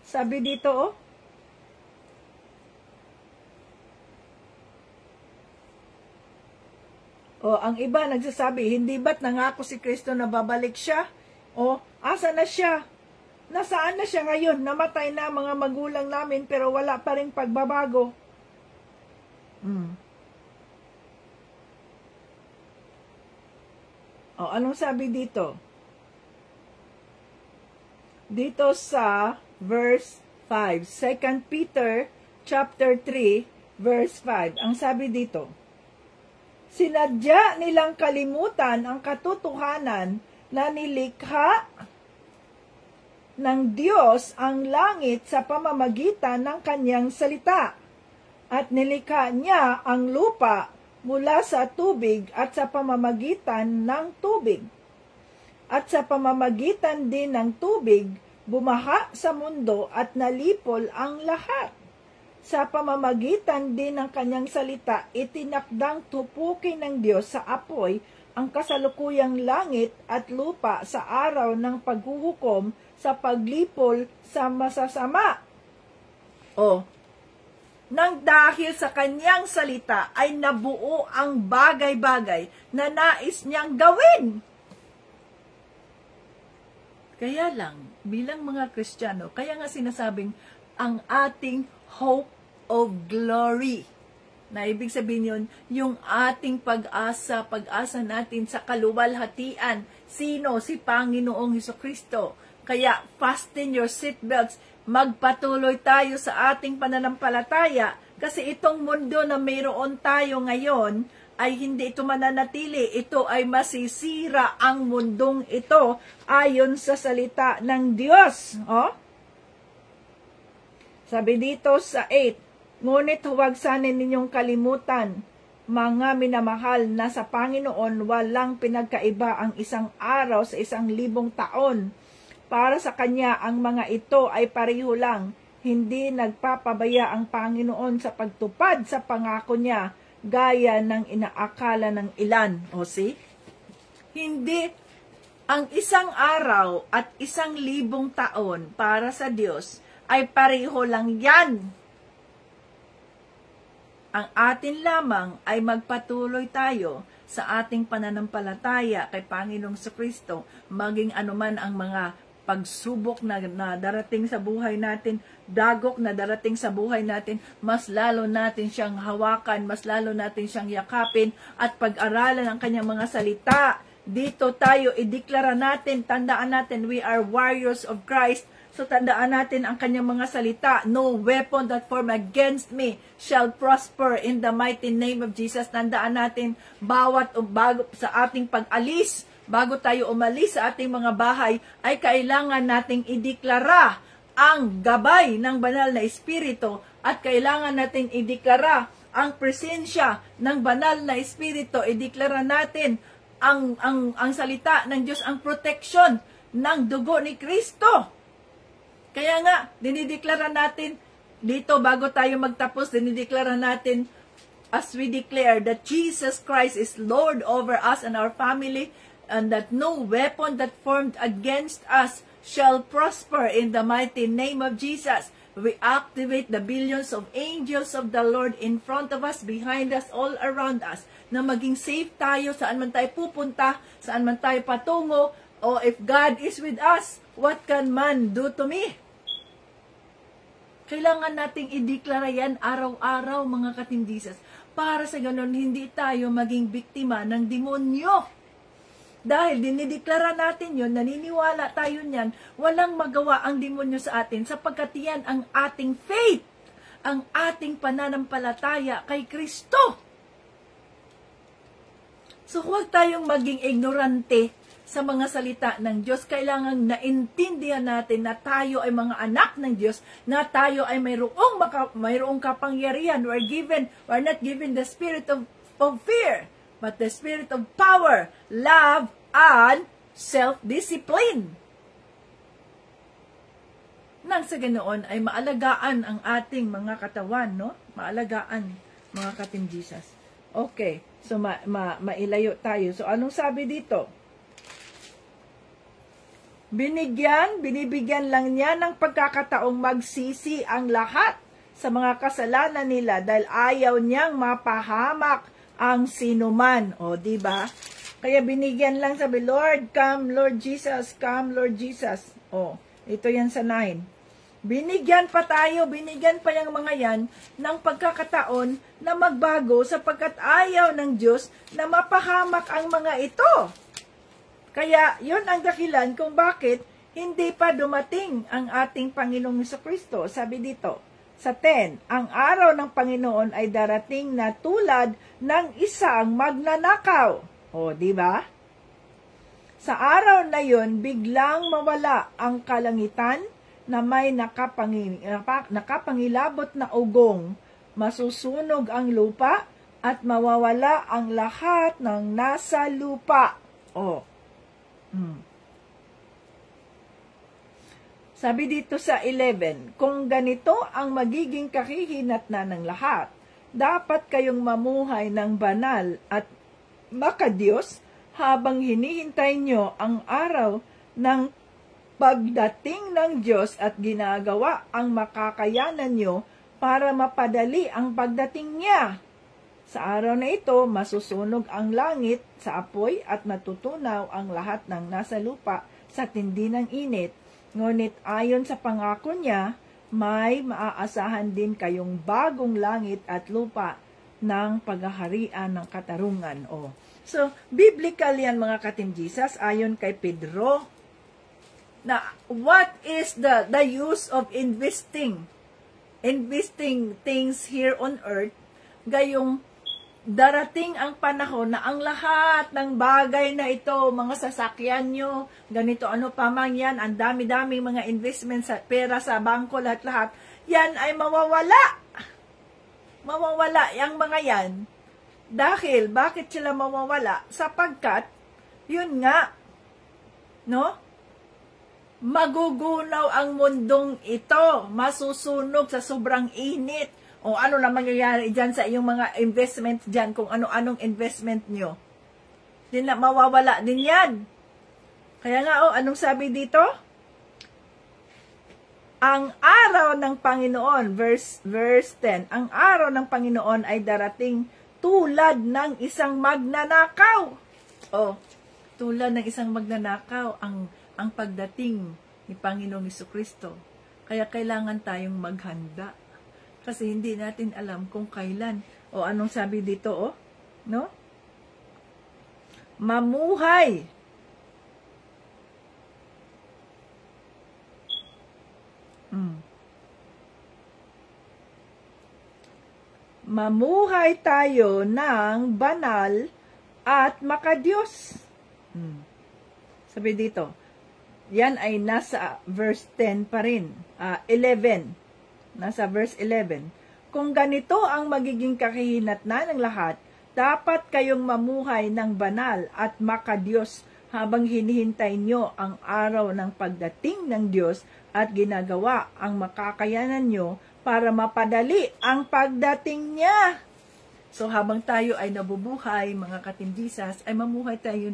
Sabi dito, ang iba nagsasabi, hindi ba't nangako si Kristo na babalik siya? Asa na siya? Nasaan na siya ngayon? Namatay na mga magulang namin pero wala pa ring pagbabago. Anong sabi dito? Dito sa verse 5, 2 Peter chapter 3, verse 5. Ang sabi dito, sinadya nilang kalimutan ang katotohanan na nilikha ng Diyos ang langit sa pamamagitan ng kanyang salita, at nilikha niya ang lupa mula sa tubig at sa pamamagitan ng tubig. At sa pamamagitan din ng tubig, bumaha sa mundo at nalipol ang lahat. Sa pamamagitan din ng kanyang salita, itinakdang tupukin ng Diyos sa apoy ang kasalukuyang langit at lupa sa araw ng paghuhukom sa paglipol sa masasama. Nang dahil sa kanyang salita ay nabuo ang bagay-bagay na nais niyang gawin. Kaya lang, bilang mga Kristiyano, kaya nga sinasabing ang ating hope of glory. Na ibig sabihin yun, yung ating pag-asa natin sa kaluwalhatian. Sino? Si Panginoong Hesukristo. Kaya, fasten your seatbelts. Magpatuloy tayo sa ating pananampalataya. Kasi itong mundo na mayroon tayo ngayon, ay hindi ito mananatili. Ito ay masisira ang mundong ito ayon sa salita ng Diyos. Oh? Sabi dito sa 8, ngunit huwag sana ninyong kalimutan, mga minamahal, na sa Panginoon walang pinagkaiba ang isang araw sa 1,000 taon. Para sa Kanya, ang mga ito ay pareho lang. Hindi nagpapabaya ang Panginoon sa pagtupad sa pangako niya, gaya ng inaakala ng ilan. O see? Hindi ang 1 araw at 1,000 taon para sa Diyos ay pareho lang yan. Ang atin lamang ay magpatuloy tayo sa ating pananampalataya kay Panginoong Kristo, maging anuman ang mga pagsubok na darating sa buhay natin, dagok na darating sa buhay natin, mas lalo natin siyang hawakan, mas lalo natin siyang yakapin at pag-aralan ang kanyang mga salita. Dito tayo, ideklara natin, tandaan natin, we are warriors of Christ. So tandaan natin ang kanyang mga salita, no weapon that form against me shall prosper in the mighty name of Jesus. Tandaan natin, bago sa ating pag-alis, bago tayo umalis sa ating mga bahay, ay kailangan nating ideklara ang gabay ng banal na Espiritu at kailangan nating ideklara ang presensya ng banal na Espiritu. Ideklara natin ang salita ng Diyos, ang protection ng dugo ni Kristo. Kaya nga, dinideklara natin, dito bago tayo magtapos, dinideklara natin, as we declare that Jesus Christ is Lord over us and our family, and that no weapon that formed against us shall prosper in the mighty name of Jesus. We activate the billions of angels of the Lord in front of us, behind us, all around us, na maging safe tayo saan man tayo pupunta, saan man tayo patungo, o if God is with us, what can man do to me? Kailangan nating ideklara yan araw-araw, mga katindisas, para sa ganon hindi tayo maging biktima ng demonyo. Dahil dinideklara natin yon, naniniwala tayo niyan, walang magawa ang demonyo sa atin sapagkat yan ang ating faith, ang ating pananampalataya kay Kristo. So huwag tayong maging ignorante sa mga salita ng Diyos. Kailangan naintindihan natin na tayo ay mga anak ng Diyos, na tayo ay mayroong kapangyarihan. We're not given the spirit of fear, but the spirit of power, love, and self-discipline. Nang sa ganoon ay maalagaan ang ating mga katawan, no? Maalagaan, mga katindisas. Okay, so mailayo tayo. So anong sabi dito? Binibigyan lang niya ng pagkakataong magsisi ang lahat sa mga kasalanan nila dahil ayaw niyang mapahamak ang sinuman. O, diba? Kaya binigyan lang, sabi, Lord, come, Lord Jesus, come, Lord Jesus. O, ito yan sa 9. Binigyan pa yung mga yan ng pagkakataon na magbago sapagkat ayaw ng Diyos na mapahamak ang mga ito. Kaya, yun ang dahilan kung bakit hindi pa dumating ang ating Panginoong Hesukristo. Sabi dito, sa 10, ang araw ng Panginoon ay darating na tulad ng isang magnanakaw. O, di ba? Sa araw na yun, biglang mawala ang kalangitan na may nakapangilabot na ugong. Masusunog ang lupa at mawawala ang lahat ng nasa lupa. O, sabi dito sa 11, kung ganito ang magiging kahihinatnan ng lahat, dapat kayong mamuhay ng banal at makadiyos habang hinihintay nyo ang araw ng pagdating ng Diyos at ginagawa ang makakayanan nyo para mapadali ang pagdating niya. Sa araw na ito, masusunog ang langit sa apoy at matutunaw ang lahat ng nasa lupa sa tindi ng init. Ngunit ayon sa pangako niya, may maaasahan din kayong bagong langit at lupa ng paghaharian ng katarungan. So, biblical yan mga ka-Team Jesus, ayon kay Pedro. Na, what is the use of investing things here on earth, gayong darating ang panahon na ang lahat ng bagay na ito, mga sasakyan nyo, ganito, ano pa man yan, ang dami-dami mga investments, pera sa bangko, lahat-lahat, yan ay mawawala. Mawawala yung mga yan. Dahil, bakit sila mawawala? Sapagkat, yun nga, no? Magugunaw ang mundong ito. Masusunog sa sobrang init. O ano na mangyayari dyan sa iyong mga investment dyan, kung ano-anong investment nyo. Mawawala din yan. Kaya nga, anong sabi dito? Ang araw ng Panginoon, verse 10, ang araw ng Panginoon ay darating tulad ng isang magnanakaw. Tulad ng isang magnanakaw ang pagdating ni Panginoong Jesucristo. Kaya kailangan tayong maghanda. Kasi hindi natin alam kung kailan. Anong sabi dito, no? Mamuhay. Mamuhay tayo ng banal at makadiyos. Sabi dito, yan ay nasa verse 10 pa rin. 11. Nasa verse 11. Kung ganito ang magiging kahihinatnan ng lahat, dapat kayong mamuhay ng banal at makadiyos habang hinihintay nyo ang araw ng pagdating ng Diyos at ginagawa ang makakayanan nyo para mapadali ang pagdating niya. So habang tayo ay nabubuhay, mga ka-Team Jesus, ay mamuhay tayo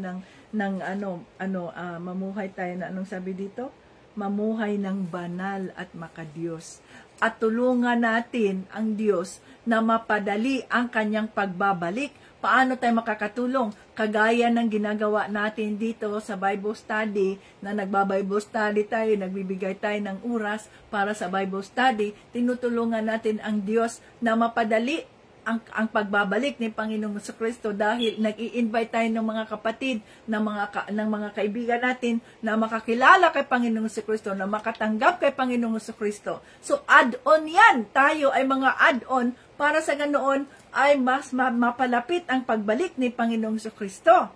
mamuhay tayo na anong sabi dito? Mamuhay ng banal at makadiyos. At tulungan natin ang Diyos na mapadali ang kanyang pagbabalik. Paano tayo makakatulong? Kagaya ng ginagawa natin dito sa Bible study, na nagba-Bible study tayo, nagbibigay tayo ng oras para sa Bible study, tinutulungan natin ang Diyos na mapadali ang pagbabalik ni Panginoong Jesucristo dahil nag-i-invite tayo ng mga kapatid, ng mga kaibigan natin na makakilala kay Panginoong Jesucristo, na makatanggap kay Panginoong Jesucristo. So add-on yan. Tayo ay mga add-on para sa ganoon ay mas mapalapit ang pagbalik ni Panginoong Jesucristo.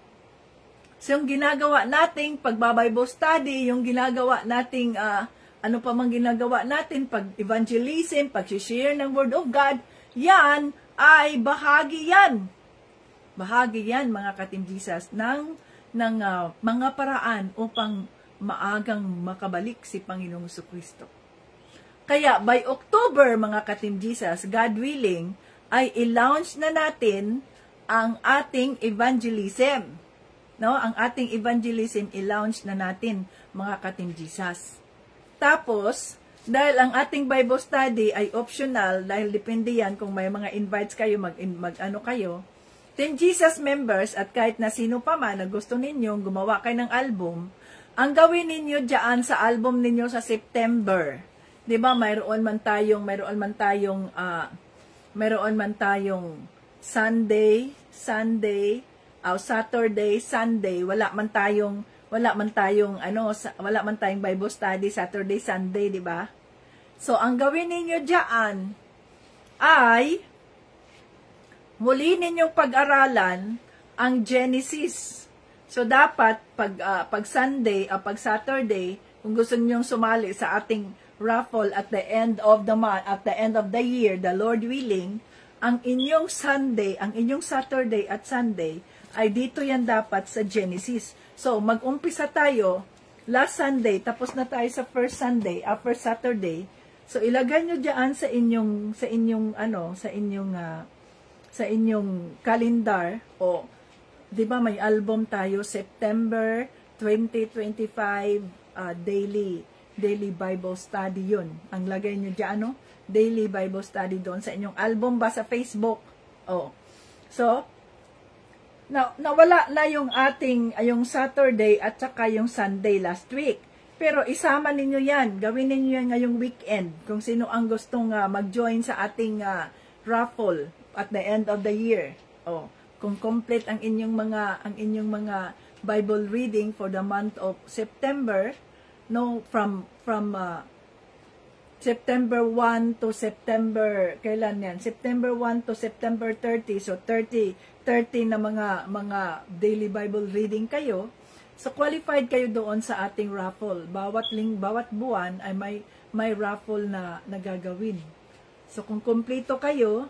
So yung ginagawa nating pagba-Bible study, yung ginagawa nating ano pa mang ginagawa natin, pag-evangelism, pag-share ng Word of God, yan ay bahagi yan. Bahagi yan, mga ka-Team Jesus, ng mga paraan upang maagang makabalik si Panginoong Jesucristo. Kaya by October, mga ka-Team Jesus, God willing, ay i-launch na natin ang ating evangelism. No? Ang ating evangelism i-launch na natin, mga ka-Team Jesus. Tapos, dahil ang ating Bible study ay optional, dahil depende yan kung may mga invites kayo, mag-ano kayo, Team Jesus members at kahit na sino pa man na gusto ninyong gumawa kayo ng album, ang gawin ninyo dyan sa album ninyo sa September. 'Di ba? Mayroon man tayong Sunday, Saturday, Sunday, wala man tayong Bible study Saturday, Sunday, 'di ba? So ang gawin ninyo diyan ay muli ninyong pag-aralan ang Genesis. So dapat pag Sunday o pag Saturday, kung gusto niyo sumali sa ating raffle at the end of the month, at the end of the year, the Lord willing, ang inyong Sunday, ang inyong Saturday at Sunday ay dito yan dapat sa Genesis. So mag-umpisa tayo last Sunday, tapos na tayo sa first Saturday. So ilagay nyo diyan sa inyong calendar, o 'di ba may album tayo September 2025 daily Bible study 'yun. Ang lagay niyo diyan daily Bible study doon sa inyong album ba sa Facebook. So nawala na yung Saturday at saka yung Sunday last week. Pero isama ninyo yan. Gawin ninyo yan ngayong weekend. Kung sino ang gustong mag-join sa ating raffle at the end of the year. Oh, kung complete ang inyong mga Bible reading for the month of September, no, from September 1 to September, kailan yan? September 1 to September 30. So 30 na mga daily Bible reading kayo. So qualified kayo doon sa ating raffle. Bawat buwan ay may raffle na nagagawin. So kung kumpleto kayo,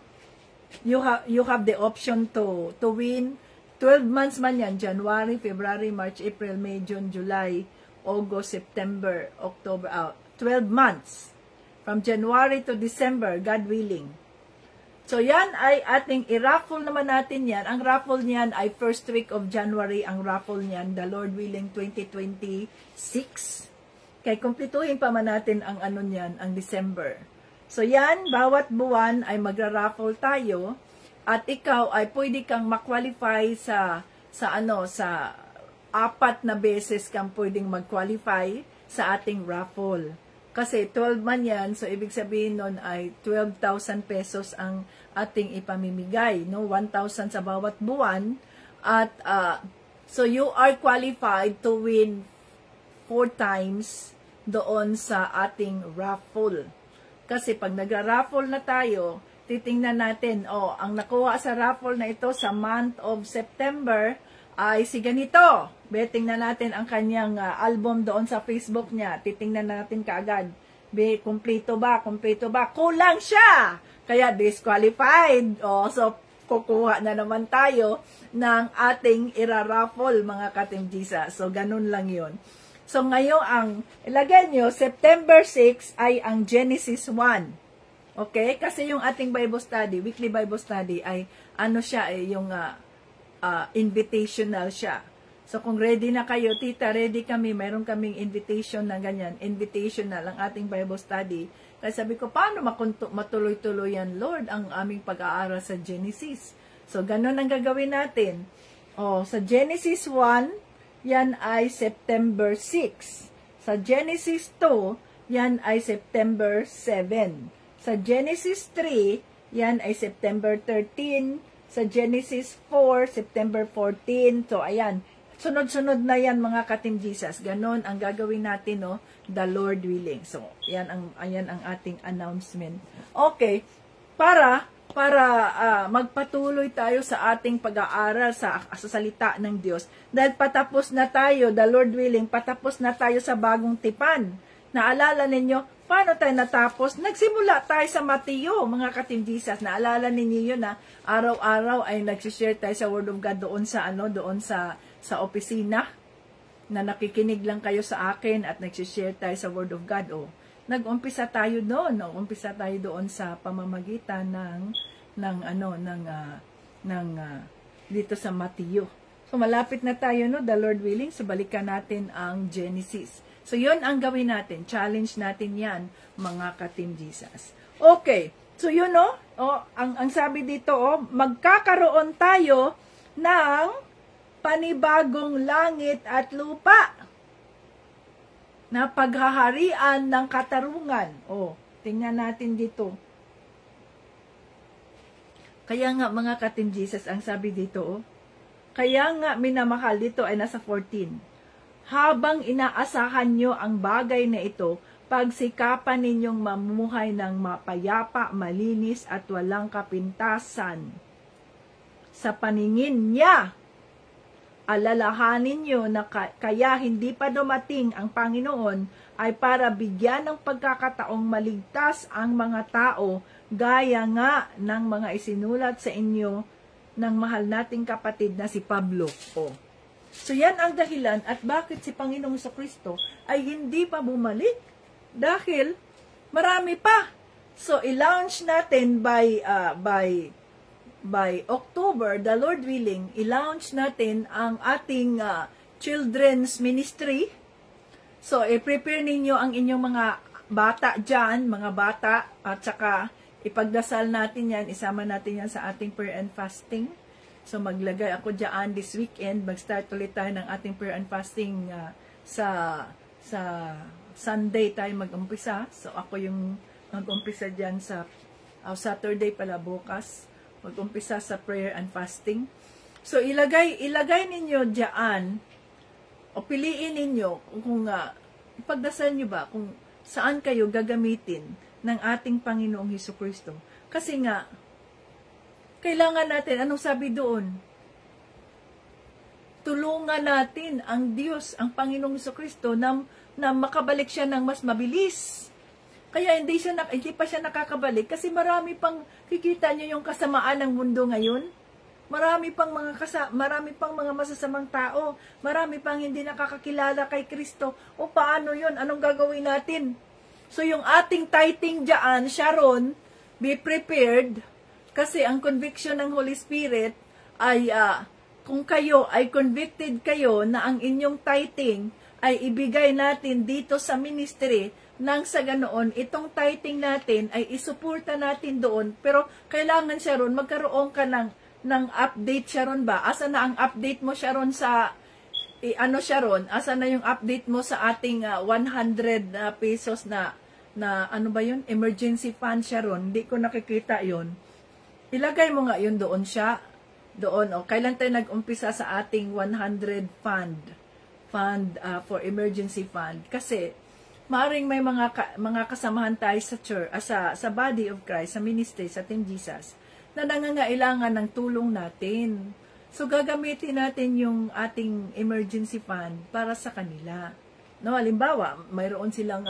you have the option to win 12 months man yan, January, February, March, April, May, June, July, August, September, October, 12 months. From January to December, God willing. So, yan ay ating i-raffle naman natin yan. Ang raffle niyan ay first week of January, ang raffle niyan, the Lord willing, 2026. Kaya kumpletuhin pa man natin ang ano niyan, ang December. So, yan, bawat buwan ay magra-raffle tayo at ikaw ay pwede kang ma-qualify sa 4 na beses kang pwedeng mag-qualify sa ating raffle. Kasi 12 man yan, so ibig sabihin nun ay 12,000 pesos ang ating ipamimigay, no? 1,000 sa bawat buwan. At so you are qualified to win 4 times doon sa ating raffle. Kasi pag nagra-raffle na tayo, titingnan natin, ang nakuha sa raffle na ito sa month of September ay si ganito. Tingnan natin ang kanyang album doon sa Facebook niya. Titingnan natin kaagad. Kumpleto ba? Kulang siya! Kaya disqualified. So, kukuha na naman tayo ng ating ira-raffle, mga ka-Team Jesus. So, ganun lang yun. So, ngayon, ilagay nyo, September 6 ay ang Genesis 1. Okay? Kasi yung ating Bible study, weekly Bible study, ay ano siya, yung invitational siya. So, kung ready na kayo, tita, ready kami, mayroon kaming invitation na ganyan, invitational ang ating Bible study. Kaya sabi ko, paano matuloy-tuloy yan, Lord, ang aming pag-aaral sa Genesis? So, ganun ang gagawin natin. Sa Genesis 1, yan ay September 6. Sa Genesis 2, yan ay September 7. Sa Genesis 3, yan ay September 13. Sa Genesis 4, September 14. So, ayan. Sunod-sunod na yan, mga ka-Team Jesus. Ganon ang gagawin natin, no? The Lord willing. So, ayan ang ating announcement. Okay. Para magpatuloy tayo sa ating pag-aaral sa salita ng Diyos. Dahil patapos na tayo, the Lord willing, patapos na tayo sa bagong tipan. Naalala ninyo, paano tayo natapos? Nagsimula tayo sa Mateo, mga ka-Team Jesus. Naalala ninyo yun na araw-araw ay nagsishare tayo sa Word of God doon sa opisina, na nakikinig lang kayo sa akin at nagsishare tayo sa Word of God. Nag-umpisa tayo doon. Nag-umpisa tayo doon sa pamamagitan dito sa Mateo. So, malapit na tayo, no? The Lord willing, so balikan natin ang Genesis. So, yun ang gawin natin. Challenge natin yan, mga ka-Team Jesus. Okay. So, yun, no? Ang sabi dito, magkakaroon tayo ng panibagong langit at lupa na paghaharian ng katarungan. Tingnan natin dito. Kaya nga, mga ka-Team Jesus, ang sabi dito, kaya nga minamahal, dito ay nasa 14. Habang inaasahan nyo ang bagay na ito, pagsikapan ninyong mamuhay ng mapayapa, malinis at walang kapintasan sa paningin niya. Alalahanin nyo na kaya hindi pa dumating ang Panginoon ay para bigyan ng pagkakataong maligtas ang mga tao, gaya nga ng mga isinulat sa inyo ng mahal nating kapatid na si Pablo. So yan ang dahilan at bakit si Panginoong Kristo ay hindi pa bumalik. Dahil marami pa. So i-launch natin by October, the Lord willing, i-launch natin ang ating children's ministry. So, i-prepare ninyo ang inyong mga bata dyan, mga bata, at saka ipagdasal natin yan, isama natin yan sa ating prayer and fasting. So, maglagay ako dyan this weekend, mag-start ulit tayo ng ating prayer and fasting sa Sunday tayo mag-umpisa. So, ako yung mag-umpisa dyan sa Saturday pala bukas, mag-umpisa sa prayer and fasting. So, ilagay ninyo diyan, o piliin ninyo kung ipagdasal nyo ba kung saan kayo gagamitin ng ating Panginoong Hesukristo. Kasi nga, kailangan natin, anong sabi doon? Tulungan natin ang Diyos, ang Panginoong Hesukristo na makabalik siya ng mas mabilis. Kaya hindi pa siya nakakabalik kasi marami pang, kikita niyo yung kasamaan ng mundo ngayon. Marami pang mga masasamang tao, marami pang hindi nakakakilala kay Kristo. O paano 'yon? Anong gagawin natin? So yung ating tithing diyan, Sharon, be prepared kasi ang conviction ng Holy Spirit ay kung kayo ay convicted kayo na ang inyong tithing ay ibigay natin dito sa ministry, nang sa ganoon, itong tithing natin ay isuporta natin doon. Pero kailangan, Sharon, magkaroon ka ng update, Sharon ba? Asa na ang update mo, Sharon, sa, Sharon? Asa na yung update mo sa ating 100 pesos na ano ba yun? Emergency fund, Sharon. Hindi ko nakikita yun. Ilagay mo nga yun doon siya. Doon, kailan tayo nag-umpisa sa ating 100 fund for emergency fund? Kasi, maaring may mga kasamahan tayo sa church, sa body of Christ, sa ministry, sa Team Jesus, na nangangailangan ng tulong natin. So, gagamitin natin yung ating emergency fund para sa kanila. No, halimbawa, mayroon silang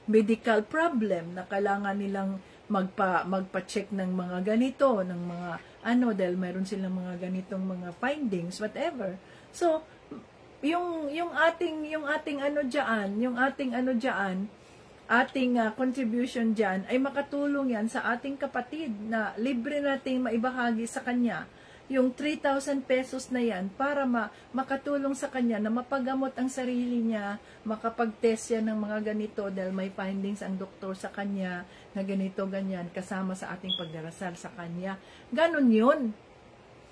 medical problem na kailangan nilang magpa-check ng mga ganito, ng mga dahil mayroon silang mga ganitong mga findings, whatever. So, yung ating contribution diyan ay makatulong yan sa ating kapatid na libre nating maibahagi sa kanya yung 3,000 pesos na yan para makatulong sa kanya na mapagamot ang sarili niya, makapag-test yan ng mga ganito dahil may findings ang doktor sa kanya na ganito, ganyan, kasama sa ating pagdarasal sa kanya. Ganon yun.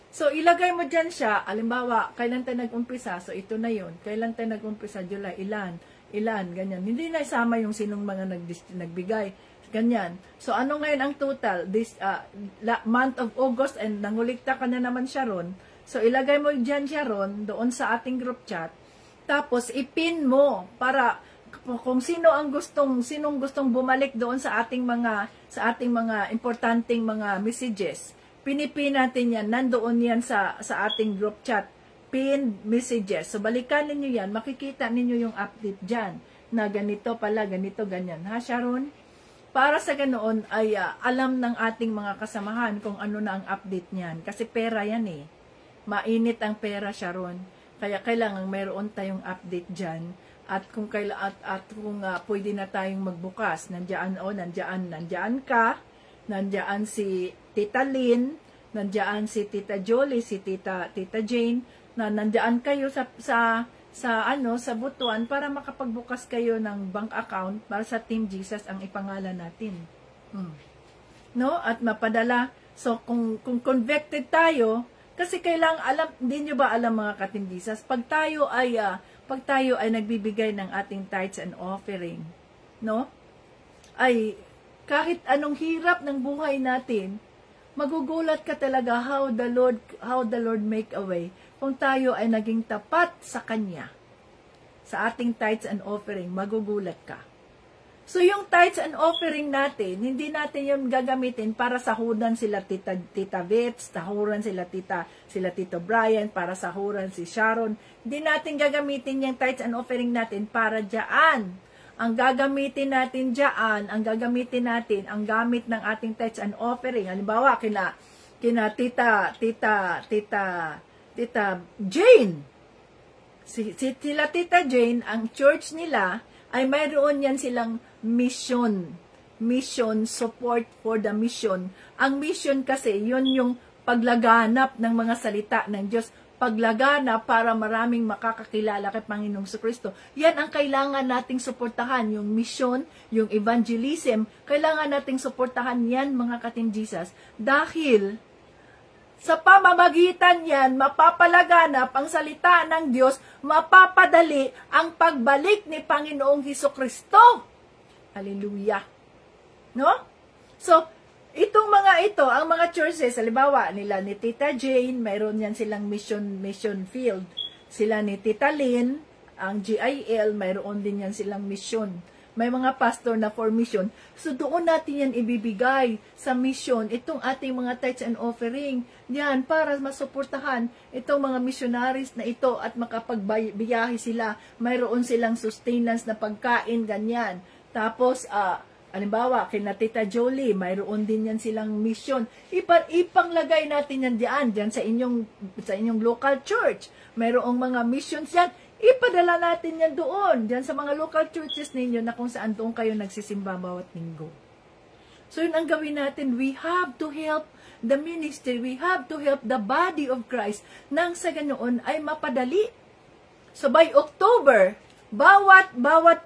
So, ilagay mo dyan siya, alimbawa, kailan tayo nag-umpisa, so ito na yun. Kailan tayo nag-umpisa, July, ilan, ganyan. Hindi na isama yung sinong mga nagbigay, ganyan. So, ano ngayon ang total? This month of August, and nangulikta ka na naman, Sharon. So, ilagay mo dyan, Sharon, doon sa ating group chat. Tapos, ipin mo, para kung sinong gustong bumalik doon sa ating mga importanteng mga messages, pinipin natin yan, nandoon yan sa ating group chat, pinned messages. So, balikan ninyo yan, makikita ninyo yung update dyan, na ganito pala, ganito, ganyan. Ha, Sharon? Para sa ganoon ay alam ng ating mga kasamahan kung ano na ang update niyan. Kasi pera yan eh. Mainit ang pera, Sharon. Kaya kailangan mayroon tayong update dyan. At kung pwede na tayong magbukas, nandiyan ka, nandiyan si Tita Lynn, nandiyan si Tita Jolie, si Tita Jane, na nandiyan kayo sa butuan para makapagbukas kayo ng bank account para sa Team Jesus ang ipangalan natin. No? At mapadala. So, kung convicted tayo, kasi kailangan hindi nyo ba alam mga ka-Team Jesus, pag tayo ay nagbibigay ng ating tithes and offering, no? Ay, kahit anong hirap ng buhay natin, magugulat ka talaga how the Lord make a way kung tayo ay naging tapat sa Kanya. Sa ating tithes and offering, magugulat ka. So, yung tithes and offering natin, hindi natin yung gagamitin para sahuran sila Tita Vets, sahuran sila Tito Brian, para sahuran si Sharon. Hindi natin gagamitin yung tithes and offering natin para dyan. Ang gagamitin natin dyan, ang gamit ng ating tithes and offering. Halimbawa, kina Tita Jane. Sila Tita Jane, ang church nila, ay mayroon yan silang mission, support for the mission. Ang mission kasi, yun yung paglaganap ng mga salita ng Diyos, paglaganap para maraming makakakilala kay Panginoong Kristo. Yan ang kailangan nating suportahan, yung mission, yung evangelism, kailangan nating suportahan yan mga ka-Team Jesus, dahil sa pamamagitan yan, mapapalaganap ang salita ng Diyos, mapapadali ang pagbalik ni Panginoong Hesukristo. Hallelujah. No? So, Itong mga ito, ang mga churches, halimbawa nila ni Tita Jane, mayroon yan silang mission field. Sila ni Tita Lynn, ang GIL, mayroon din yan silang mission. May mga pastor na for mission. So doon natin yan ibibigay sa mission, itong ating mga tithes and offering. Yan, para masuportahan itong mga missionaries na ito at makapagbiyahe sila. Mayroon silang sustenance na pagkain, ganyan. Tapos, halimbawa, kina Tita Jolie, mayroon din yan silang mission. Ipanglagay natin yan diyan sa inyong local church. Mayroong mga missions yan. Ipadala natin yan doon, diyan sa mga local churches ninyo na kung saan doon kayo nagsisimba bawat linggo. So yun ang gawin natin. We have to help the ministry. We have to help the body of Christ nang sa ganoon ay mapadali. So by October, bawat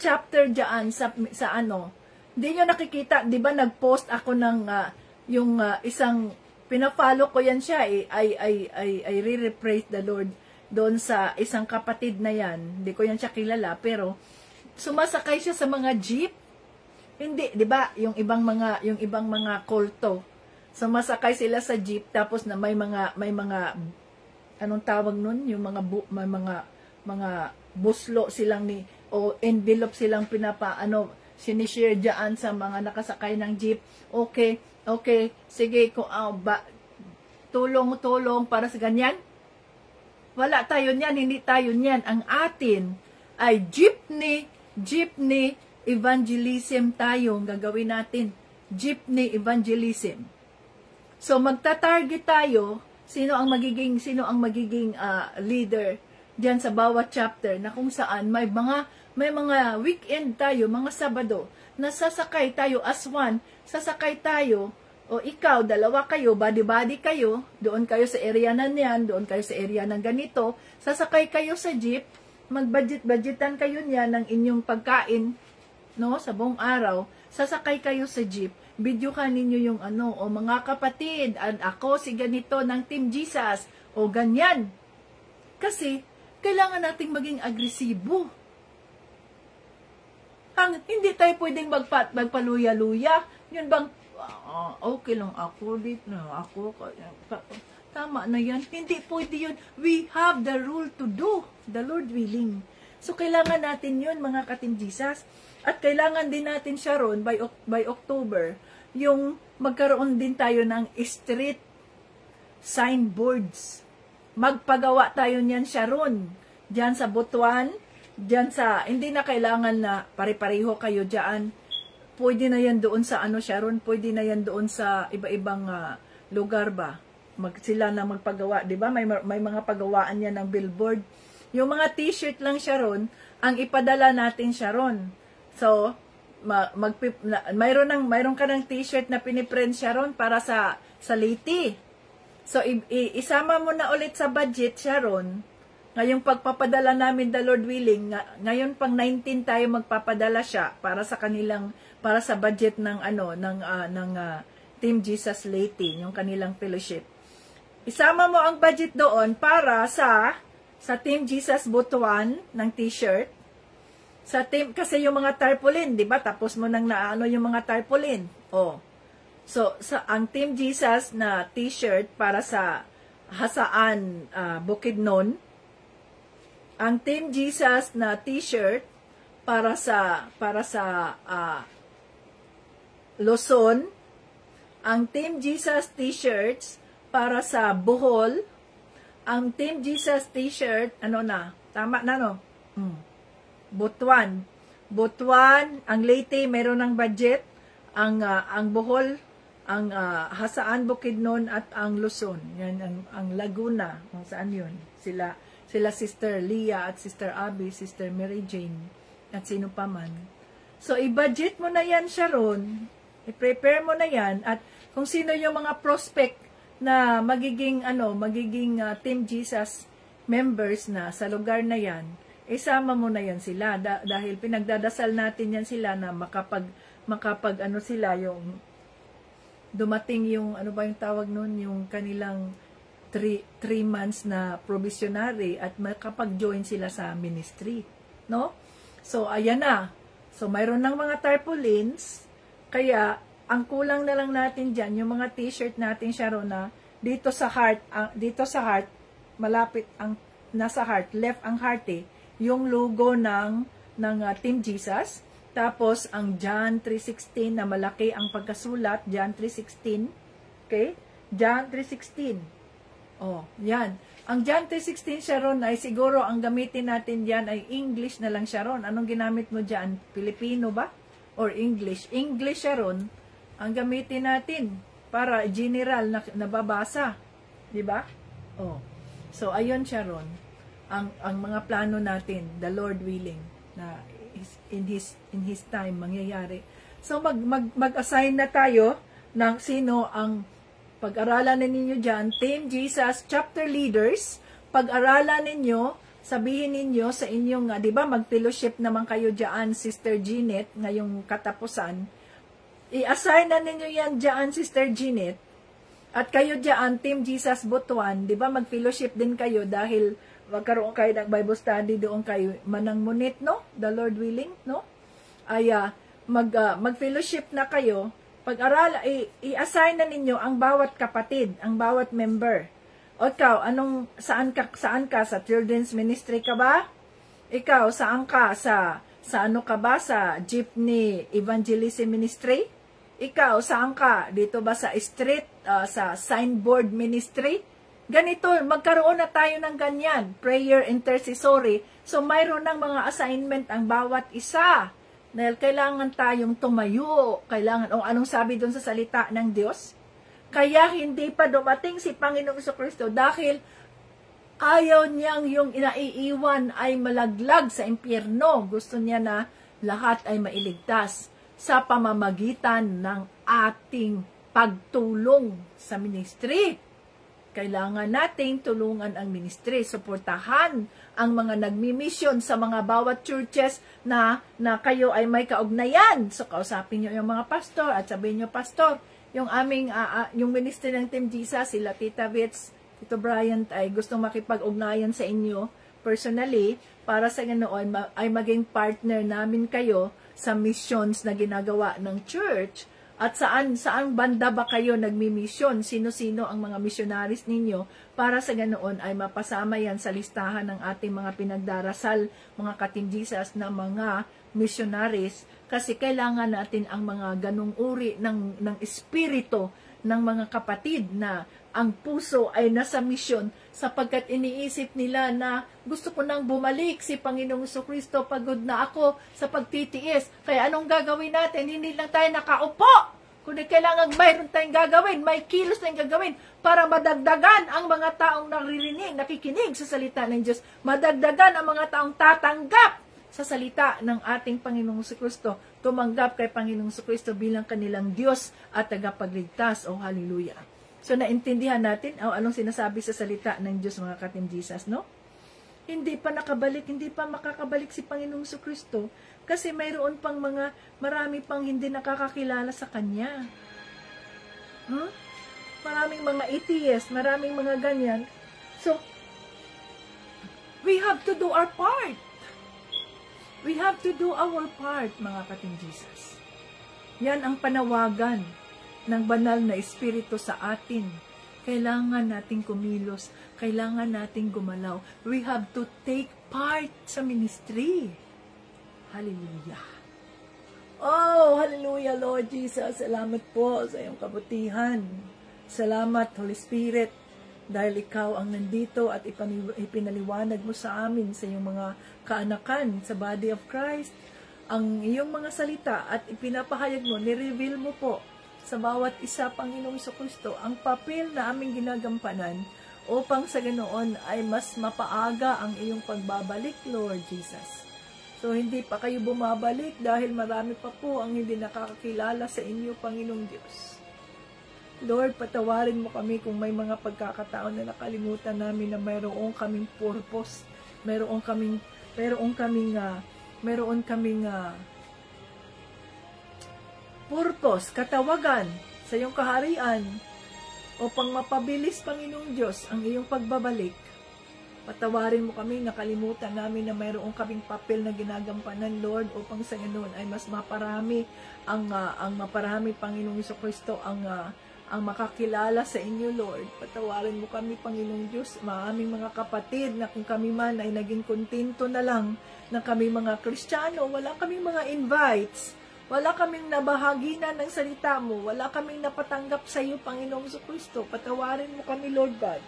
chapter diyan sa ano, hindi nyo nakikita, di ba nag-post ako ng isang, pina-follow ko yan siya, I really praise the Lord doon sa isang kapatid na yan, hindi ko yan siya kilala, pero sumasakay siya sa mga jeep, hindi, di ba, yung ibang mga kulto, sumasakay sila sa jeep, tapos na may mga, anong tawag nun, yung mga buslo silang o envelope silang sinishare dyan sa mga nakasakay ng jeep. Okay, sige, tulong para sa ganyan. Wala tayo niyan, hindi tayo niyan. Ang atin ay jeepney evangelism tayo ang gagawin natin. Jeepney evangelism. So magta-target tayo, sino ang magiging leader diyan sa bawat chapter na kung saan may mga weekend tayo, mga Sabado, na sasakay tayo as one, sasakay tayo, o ikaw, dalawa kayo, body-body kayo, doon kayo sa area na niyan, doon kayo sa area ng ganito, sasakay kayo sa jeep, mag-budgetan kayo niyan ng inyong pagkain, no, sa buong araw, sasakay kayo sa jeep, videohan ninyo yung o mga kapatid, ako si ganito ng Team Jesus, o ganyan. Kasi, kailangan nating maging agresibo. Hindi tayo pwedeng magpaluya-luya. Yun bang, okay lang ako dito, tama na yan. Hindi pwede yun. We have the rule to do, the Lord willing. So, kailangan natin yun, mga ka-Team Jesus. At kailangan din natin siya ron, by October, yung magkaroon din tayo ng street signboards. Magpagawa tayo niyan siya ron. Diyan sa Butuan, diyan sa, hindi na kailangan na pare-pareho kayo diyan. Pwede na yan doon sa Sharon, pwede na yan doon sa iba-ibang lugar ba. Sila na magpagawa, di ba? May mga pagawaan yan ng billboard. Yung mga t-shirt lang Sharon, ang ipadala natin Sharon. So, mayroon ka ng t-shirt na piniprint Sharon para sa Leyte. So, isama mo na ulit sa budget Sharon. Ngayong pagpapadala namin, the Lord willing, ngayon pang 19 tayo magpapadala siya para sa budget ng Team Jesus Leyte, yung kanilang fellowship. Isama mo ang budget doon para sa Team Jesus Butuan ng t-shirt. Kasi yung mga tarpaulin, di ba? Tapos mo nang yung mga tarpaulin. So, ang Team Jesus na t-shirt para sa Hasaan, Bukidnon. Ang Team Jesus na t-shirt para sa Luzon. Ang Team Jesus t-shirts para sa Bohol. Ang Team Jesus t-shirt, tama na no? Butuan. Ang Leyte, meron ng budget. Ang Bohol, ang Hasaan, Bukidnon, at ang Luzon. Yan, ang Laguna. Saan yun? Sila Sister Leah at Sister Abby, Sister Mary Jane, at sino pa man. So, i-budget mo na yan, Sharon. I-prepare mo na yan. At kung sino yung mga prospect na magiging Team Jesus members na sa lugar na yan, isama mo na yan sila. Dahil pinagdadasal natin yan sila na makapag sila yung dumating yung, yung tawag nun, yung kanilang 3 months na provisionary at makapag-join sila sa ministry. No? So, ayan na. So, mayroon ng mga tarpaulins, kaya ang kulang na lang natin dyan, yung mga t-shirt natin, Sharon, na dito sa heart, malapit ang, nasa heart, left ang heart yung logo ng Team Jesus. Tapos, ang John 3:16 na malaki ang pagkasulat, John 3:16. Okay? John 3:16. Oh, yan. Ang John 3:16, Sharon, ay siguro ang gamitin natin dyan ay English na lang, Sharon. Anong ginamit mo dyan? Filipino ba? Or English? English, Sharon, ang gamitin natin para general na nababasa. Diba? Oh. So, ayun, Sharon, ang mga plano natin, the Lord willing, na in his time mangyayari. So, mag-assign na tayo ng sino ang pag-aralan ninyo dyan, Team Jesus Chapter Leaders, pag-aralan ninyo, sabihin ninyo sa inyong, di ba, mag-fellowship naman kayo dyan, Sister Jeanette, ngayong katapusan. I-assign na ninyo yan dyan, Sister Jeanette, at kayo dyan, Team Jesus Butuan, di ba, mag-fellowship din kayo dahil magkaroon kayo ng Bible study doon kayo manangmunit, no? The Lord willing, no? Ay, mag-fellowship na kayo, pag-aral, i-assign na ninyo ang bawat kapatid, ang bawat member. O ikaw, saan ka? Sa children's ministry ka ba? Ikaw, saan ka? Sa ano ka ba? Sa Jeepney Evangelism Ministry? Ikaw, saan ka? Dito ba sa street, sa signboard ministry? Ganito, magkaroon na tayo ng ganyan. Prayer intercessory. So, mayroon ng mga assignment ang bawat isa. Dahil kailangan tayong tumayo, anong sabi doon sa salita ng Diyos? Kaya hindi pa dumating si Panginoong Jesucristo dahil ayaw niyang yung inaiiwan ay malaglag sa impyerno. Gusto niya na lahat ay mailigtas sa pamamagitan ng ating pagtulong sa ministry. Kailangan nating tulungan ang ministry, suportahan ang mga nagmi-mission sa mga bawat churches na kayo ay may kaugnayan. So, kausapin nyo yung mga pastor at sabihin nyo, Pastor, yung aming, yung ministry ng Team Jesus, sila Tita Vitz, Tito Bryant, ay gustong makipag-ugnayan sa inyo personally para sa ganoon ay maging partner namin kayo sa missions na ginagawa ng church. At saan banda ba kayo nagmi-mission? Sino-sino ang mga missionaries ninyo para sa ganoon ay mapasama yan sa listahan ng ating mga pinagdarasal, mga ka-Team Jesus na mga missionaries. Kasi kailangan natin ang mga ganong uri ng espiritu ng mga kapatid na ang puso ay nasa misyon sapagkat iniisip nila na gusto ko nang bumalik si Panginoong Jesucristo, pagod na ako sa pagtitiis. Kaya anong gagawin natin? Hindi lang tayo nakaupo. Kundi kailangan mayroon tayong gagawin, may kilos tayong gagawin para madagdagan ang mga taong naririnig, nakikinig sa salita ng Diyos. Madagdagan ang mga taong tatanggap sa salita ng ating Panginoong Jesucristo. Tumanggap kay Panginoong Jesucristo bilang kanilang Diyos at tagapagligtas. Oh, hallelujah. So, naintindihan natin anong sinasabi sa salita ng Diyos, mga ka-Team Jesus, no? Hindi pa makakabalik si Panginoong Jesucristo kasi mayroon pang marami pang hindi nakakakilala sa Kanya. Maraming mga atheists, maraming mga ganyan. So, we have to do our part. We have to do our part, mga ka-Team Jesus. Yan ang panawagan ng banal na Espiritu sa atin. Kailangan nating kumilos. Kailangan nating gumalaw. We have to take part sa ministry. Hallelujah. Oh, hallelujah, Lord Jesus. Salamat po sa iyong kabutihan. Salamat, Holy Spirit, dahil ikaw ang nandito at ipinaliwanag mo sa amin sa iyong mga kaanakan sa body of Christ. Ang iyong mga salita at ipinapahayag mo, nireveal mo po sa bawat isa, Panginoong Jesucristo, ang papel na aming ginagampanan upang sa ganoon ay mas mapaaga ang iyong pagbabalik, Lord Jesus. So, hindi pa kayo bumabalik dahil marami pa po ang hindi nakakakilala sa inyo, Panginoong Diyos. Lord, patawarin mo kami kung may mga pagkakataon na nakalimutan namin na mayroong kaming purpose, mayroong kaming purpose, katawagan sa iyong kaharian upang mapabilis, Panginoong Diyos, ang iyong pagbabalik. Patawarin mo kami, nakalimutan namin na mayroong kaming papel na ginagampanan, Lord, upang sa ganoon ay mas maparami ang maparami, Panginoong Jesucristo, ang makakilala sa inyo, Lord. Patawarin mo kami, Panginoong Diyos, maaming mga kapatid, na kung kami man ay naging kontento na lang na kami mga Kristiyano, wala kaming mga invites, wala kaming nabahaginan ng salita mo, wala kaming napatanggap sa iyo, Panginoong Jesucristo. Patawarin mo kami, Lord God.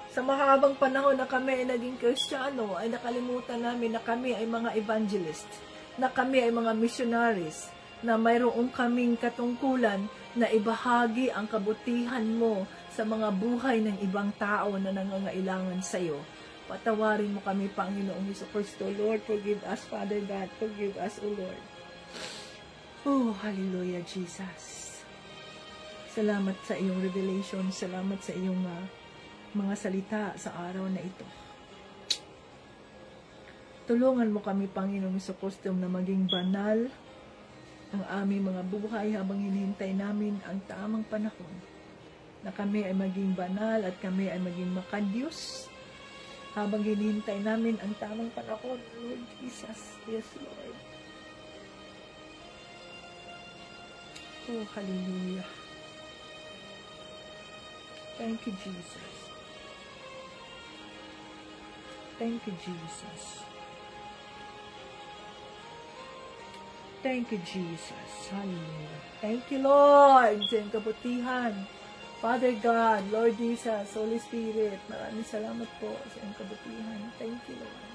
Sa mahabang panahon na kami ay naging Kristiyano, ay nakalimutan namin na kami ay mga evangelist, na kami ay mga missionaries, na mayroong kaming katungkulan na ibahagi ang kabutihan mo sa mga buhay ng ibang tao na nangangailangan sa iyo. Patawarin mo kami, Panginoong Jesucristo. Lord, forgive us, Father God. Forgive us, O Lord. Oh, hallelujah, Jesus. Salamat sa iyong revelation. Salamat sa iyong mga salita sa araw na ito. Tulungan mo kami, Panginoong Jesucristo, na maging banal ang aming mga buhay habang hinihintay namin ang tamang panahon. Na kami ay maging banal at kami ay maging makadiyos habang hinihintay namin ang tamang panahon. Lord Jesus. Yes, Lord. Oh, hallelujah. Thank you, Jesus. Thank you, Jesus. Thank you, Jesus. Hallelujah. Thank you, Lord. Sa iyong kabutihan. Father God, Lord Jesus, Holy Spirit, maraming salamat po sa iyong kabutihan. Thank you, Lord.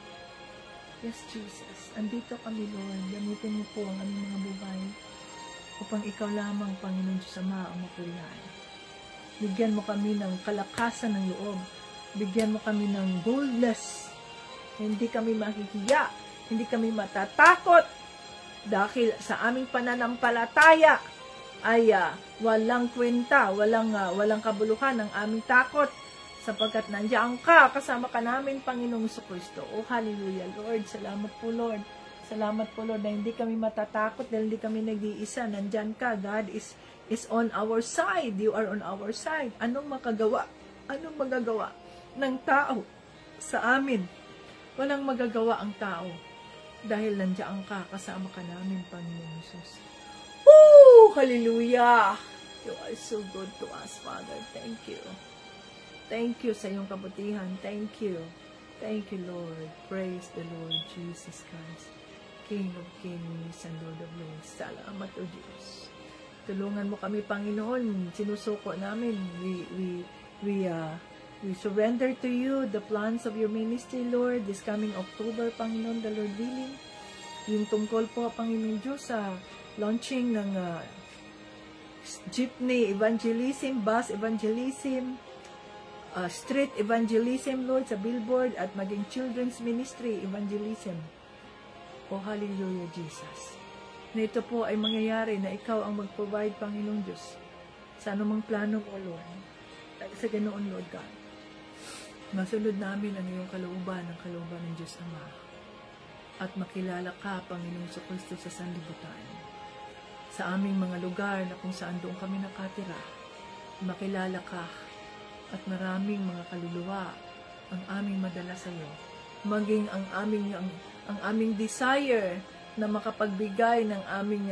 Yes, Jesus. Andito kami, Lord. Gamitin mo po ang aming mga buhay upang ikaw lamang, Panginoon Diyos Ama, ang mapurihan. Bigyan mo kami ng kalakasan ng loob. Bigyan mo kami ng boldness. Hindi kami mahihiya. Hindi kami matatakot. Dahil sa aming pananampalataya ay walang kwenta, walang kabuluhan ang aming takot, sapagkat nandiyan ka, kasama ka namin, Panginoong Jesucristo. Oh, hallelujah, Lord. Salamat po, Lord. Salamat po, Lord, na hindi kami matatakot dahil hindi kami nag-iisa. Nandiyan ka. God is on our side. You are on our side. Anong makagawa? Anong magagawa ng tao sa amin? Walang magagawa ang tao. Dahil nandiyan ka, kasama ka namin, Panginoon Jesus. Woo! Hallelujah! You are so good to us, Father. Thank you. Thank you sa iyong kabutihan. Thank you. Thank you, Lord. Praise the Lord Jesus Christ, King of Kings and Lord of Lords. Salamat, O Diyos. Tulungan mo kami, Panginoon. Sinusuko namin. We surrender to you the plans of your ministry, Lord, this coming October, Panginoon, the Lord willing. Yung tungkol po, Panginoon Diyos, sa launching ng jeepney evangelism, bus evangelism, street evangelism, Lord, sa billboard, at maging children's ministry evangelism. Oh, hallelujah, Jesus. Na ito po ay mangyayari na ikaw ang mag-provide, Panginoong Diyos, sa anumang plano mo, Lord. Sa ganoon, Lord God. Masunod namin ang iyong kalooban, ang kalooban ng Diyos Ama. At makilala ka, Panginoong Jesucristo, sa sanlibutan. Sa aming mga lugar na kung saan doon kami nakatira, makilala ka at maraming mga kaluluwa ang aming madala sa iyo. Maging ang aming desire na makapagbigay ng aming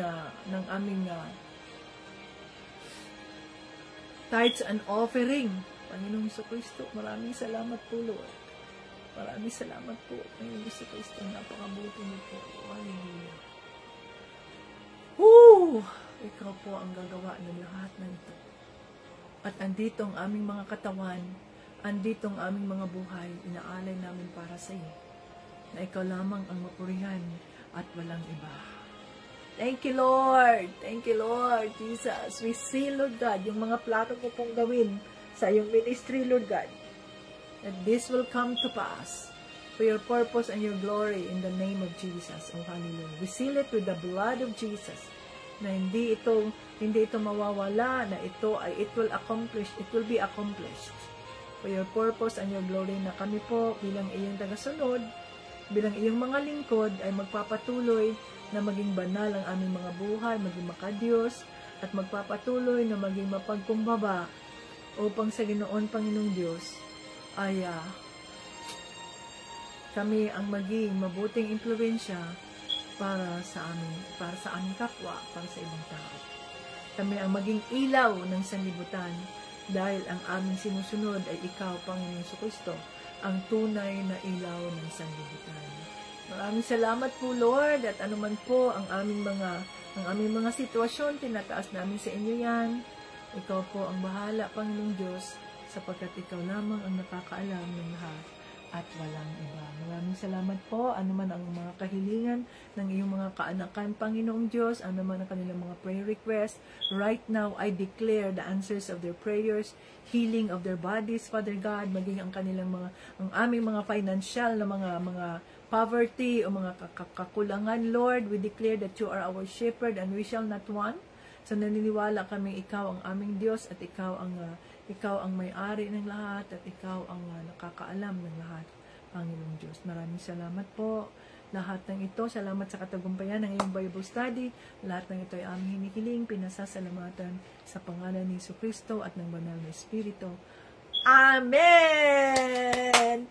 tithes and offering. Panginoong Jesucristo, maraming salamat po, Lord. Maraming salamat po, Panginoong Jesucristo. Napakabuti niyo po. Hallelujah. Woo! Ikaw po ang gagawa ng lahat ng ito. At andito ang aming mga katawan, andito ang aming mga buhay, inaalay namin para sa iyo. Na ikaw lamang ang mapurihan at walang iba. Thank you, Lord. Thank you, Lord Jesus. We see, Lord God, yung mga plano ko pong gawin sa iyong ministry, Lord God, that this will come to pass for your purpose and your glory in the name of Jesus. Oh, hallelujah. We seal it with the blood of Jesus, na hindi ito mawawala, na it will be accomplished for your purpose and your glory, na kami po bilang iyong tagasunod, bilang iyong mga lingkod, ay magpapatuloy na maging banal ang aming mga buhay, maging makadiyos, at magpapatuloy na maging mapagkumbaba upang sa Ginoon, Panginoong Diyos, ay kami ang maging mabuting impluwensya para sa aming kapwa, para sa ibang tao. Kami ang maging ilaw ng sanlibutan dahil ang aming sinusunod ay ikaw, Panginoon Jesucristo, ang tunay na ilaw ng sanlibutan. Maraming salamat po, Lord, at anuman po ang aming mga sitwasyon, tinataas namin sa inyo yan. Ikaw po ang bahala, Panginoong Diyos, sapagkat ikaw lamang ang nakakaalam ng lahat at walang iba. Maraming salamat po. Ano man ang mga kahilingan ng iyong mga kaanakan, Panginoong Diyos, ano man ang kanilang mga prayer requests, right now, I declare the answers of their prayers, healing of their bodies, Father God, maging ang kanilang ang aming mga financial na mga poverty o mga kakulangan, Lord, we declare that you are our shepherd and we shall not want. So naniniwala kami ikaw ang aming Diyos at ikaw ang may-ari ng lahat at ikaw ang nakakaalam ng lahat, Panginoong Diyos. Maraming salamat po. Lahat ng ito, salamat sa katagumpayan ng iyong Bible study. Lahat ng ito ay aming hinihiling, pinasasalamatan sa pangalan ni Jesucristo at ng banal na Espiritu. Amen!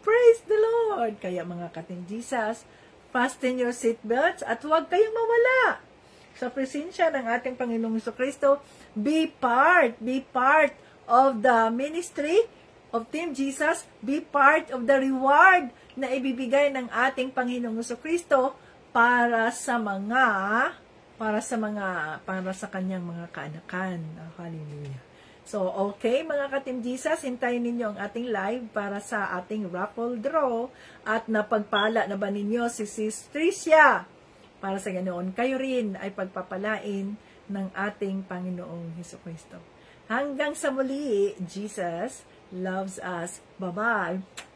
Praise the Lord! Kaya mga ka-Team Jesus, fasten your seatbelts at huwag kayong mawala sa presensya ng ating Panginoong Jesucristo. Be part of the ministry of Team Jesus. Be part of the reward na ibibigay ng ating Panginoong Jesucristo para sa kanyang mga kaanakan. Hallelujah. So, okay mga ka-Team Jesus, hintayin ninyo ang ating live para sa ating raffle draw at napagpala na ba ninyo si Sis Tricia? Para sa ganoon, kayo rin ay pagpapalain ng ating Panginoong Jesucristo. Hanggang sa muli, Jesus loves us. Bye-bye!